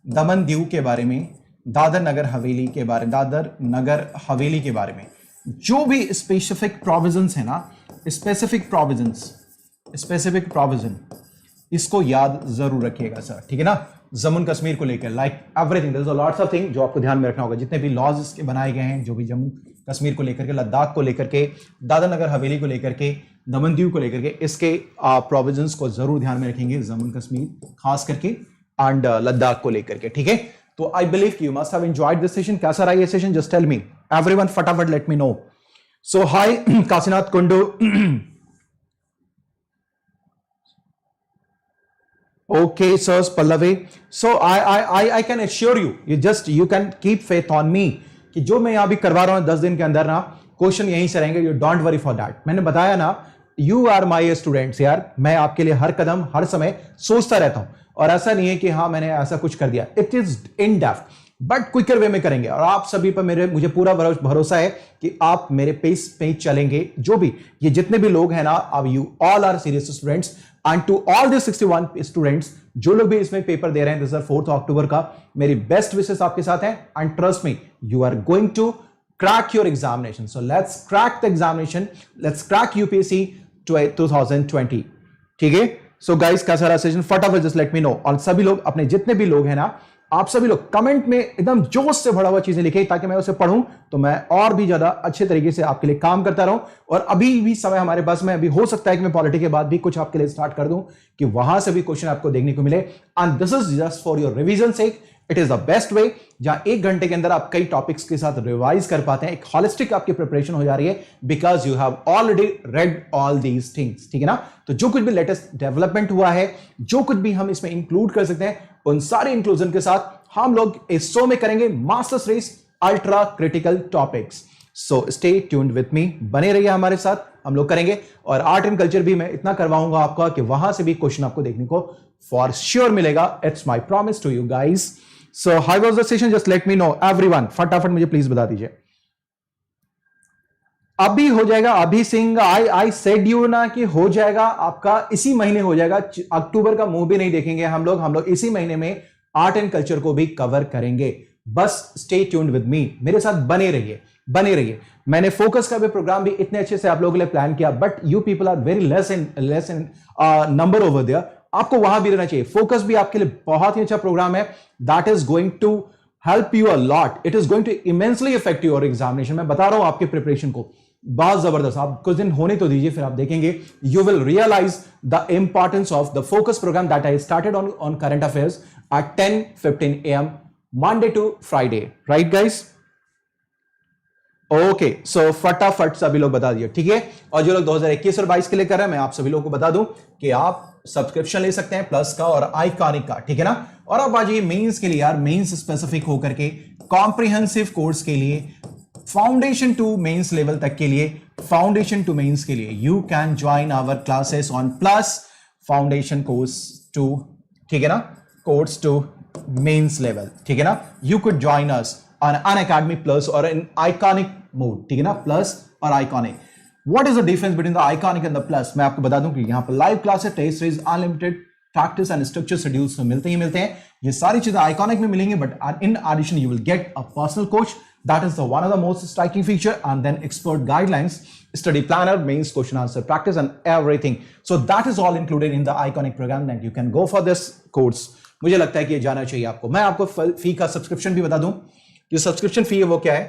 दमन दीव के बारे में, दादर नगर हवेली के बारे में जो भी स्पेसिफिक प्रोविजंस है ना, स्पेसिफिक प्रोविजन, इसको याद जरूर रखिएगा सर. ठीक है ना? जम्मू एंड कश्मीर को लेकर, like everything, there is a lots of thing जो आपको ध्यान में रखना होगा. जितने भी लॉज इसके बनाए गए हैं, जो भी जम्मू कश्मीर को लेकर के, लद्दाख को लेकर के, दादर नगर हवेली को लेकर के, दमन दीव को लेकर के, इसके प्रोविजंस को जरूर ध्यान में रखेंगे. जम्मू कश्मीर खास करके एंड लद्दाख को लेकर के. ठीक है? तो I believe you must have enjoyed this session. कैसा रहा ये session? Just tell me everyone, फटाफट let me know. So hi Kashinath Kundu. Okay, sirs, Pallavi. So I can assure you, you can keep faith on me कि जो मैं यहां भी करवा रहा हूं 10 दिन के अंदर ना, क्वेश्चन यहीं से रहेंगे. You don't worry for that. मैंने बताया ना, यू आर माई स्टूडेंट्स यार. मैं आपके लिए हर कदम हर समय सोचता रहता हूं, और ऐसा नहीं है कि हाँ मैंने ऐसा कुछ कर दिया. It is in depth but quicker way में करेंगे. और आप सभी पर मुझे पूरा भरोसा है कि आप मेरे पेस पे चलेंगे. जो भी ये जितने भी लोग हैं ना, अब you all are serious students. And to all this 61 students जो लोग भी इसमें पेपर दे रहे हैं 4 अक्टूबर का, मेरी बेस्ट विशेस आपके साथ हैं. And trust me, you are going to crack your examination. So let's crack the examination, let's crack UPSC 2020. ठीक है? सो गाइस, कैसा रहा सेशन? फटाफट जस्ट लेट मी नो. और सभी लोग, अपने जितने भी लोग हैं ना, आप सभी लोग कमेंट में एकदम जोश से भरा हुआ चीजें लिखें, ताकि मैं उसे पढ़ूं तो मैं और भी ज्यादा अच्छे तरीके से आपके लिए काम करता रहूं. और अभी भी समय हमारे पास में, अभी हो सकता है कि मैं पॉलिटी के बाद भी कुछ आपके लिए स्टार्ट कर दूं, कि वहां से भी क्वेश्चन आपको देखने को मिले. And this is just for your revision sake. It is the best way, जहां 1 घंटे के अंदर आप कई टॉपिक्स के साथ रिवाइज कर पाते हैं. एक हॉलिस्टिक आपकी प्रिपरेशन हो जा रही है, because you have already read all these things. ठीक है ना? तो जो कुछ भी लेटेस्ट डेवलपमेंट हुआ है, जो कुछ भी हम इसमें इंक्लूड कर सकते हैं, उन सारे इंक्लूजन के साथ हम लोग इस शो में करेंगे masters race ultra critical topics. So stay tuned with me, बने रहिए हमारे साथ, हम लोग करेंगे. और आर्ट एंड कल्चर भी मैं इतना करवाऊंगा आपका कि वहां से भी क्वेश्चन आपको देखने को फॉर श्योर मिलेगा. It's my promise to you guys. So how was the session? Just let me know everyone. फटाफट मुझे प्लीज बता दीजिए. अभी हो जाएगा. अभी सिंह, आई सेड यू ना कि हो जाएगा आपका, इसी महीने हो जाएगा. अक्टूबर का मुंह भी नहीं देखेंगे हम लोग इसी महीने में आर्ट एंड कल्चर को भी कवर करेंगे. बस स्टे ट्यून्ड विद मी, मेरे साथ बने रहिए. मैंने फोकस का भी प्रोग्राम भी इतने अच्छे से आप लोगों के लिए प्लान किया, but you people are very less in number over there. आपको वहां भी रहना चाहिए. फोकस भी आपके लिए बहुत ही अच्छा प्रोग्राम है. That is going to help you a lot. It is going to immensely affect your examination. मैं बता रहा हूं आपके प्रिपरेशन को. बहुत जबरदस्त, आप कुछ दिन होने तो दीजिए, फिर आप देखेंगे you will realize the importance of the focus program that I started on current affairs at 10:15 AM Monday to Friday, right guys? Okay, so फटाफट सभी लोग बता दिए, ठीक है। और जो लोग 2021 और 22 के लिए कर रहे हैं, मैं आप सभी लोगों को बता दूं कि आप सब्सक्रिप्शन ले सकते हैं प्लस का और आइकॉनिक का, ठीक है ना। और अब आ जाइए मेंस के लिए यार, मेंस स्पेसिफिक होकर के कॉम्प्रिहेंसिव कोर्स के लिए, फाउंडेशन टू मेंस लेवल तक के लिए, फाउंडेशन टू मेंस के लिए you can join our classes on plus foundation course too, ठीक है ना, कोर्स टू मेंस लेवल, ठीक है ना। You could join us on Unacademy Plus or in Iconic mode, ठीक है ना, प्लस और iconic. What is the difference between the Iconic and the Plus? मैं आपको बता दूं कि यहाँ पर live classes, test series, unlimited practice and structure schedules मिलते ही मिलते हैं। ये सारी चीजें आइकॉनिक में मिलेंगी, but in addition you will get a personal coach, that is the one of the most striking feature, and then expert guidelines, study planner, mains question answer practice and everything. So that is all included in the iconic program and you can go for this course. मुझे लगता है कि ये जाना चाहिए आपको। मैं आपको फी का सब्सक्रिप्शन भी बता दूं। जो सब्सक्रिप्शन फी है वो क्या है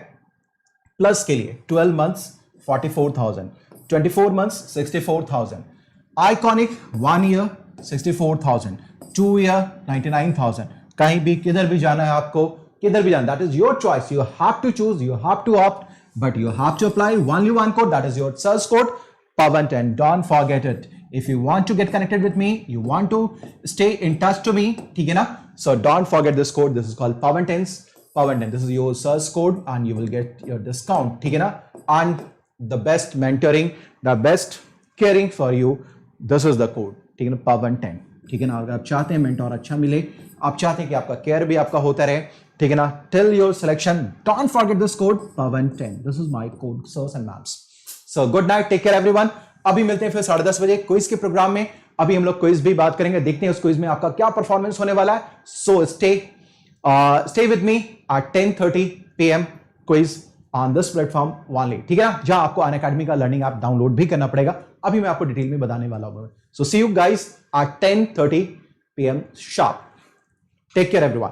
प्लस के लिए, 12 months 44,000, 24 months 64,000, iconic 1 year 64,000, 2 year 99,000। कहीं भी किधर भी जाना है आपको, किधर भी जाना, that is your choice, you have to choose, you have to opt, but you have to apply only one code, that is your search code PAVAN10. Don't forget it. If you want to get connected with me, you want to stay in touch to me, ठीक है ना, so don't forget this code. This is called PAVAN10. PAVAN10. This is your search code and you will get your discount, ठीक है ना, and the best mentoring, the best caring for you. This is the code, ठीक है ना, PAVAN10, ठीक है ना। अगर आप चाहते हैं मेंटोर अच्छा मिले, आप चाहते हैं कि आपका केयर भी आपका होता रहे, ठीक है ना, till your selection, don't forget this code PAVAN10. This is my code, sirs and ma'ams. So good night, take care everyone. अभी मिलते हैं फिर 10:30 बजे क्विज के प्रोग्राम में। अभी हम लोग क्विज भी बात करेंगे, देखते हैं उस क्विज में आपका क्या परफॉर्मेंस होने वाला है। So stay with me at 10:30 PM quiz on this platform only, ठीक है ना, जहां आपको अनअकैडमी का लर्निंग ऐप डाउनलोड भी करना पड़ेगा। अभी मैं आपको डिटेल में बताने वाला हूं। So see you guys at 10:30 PM sharp. Take care everyone.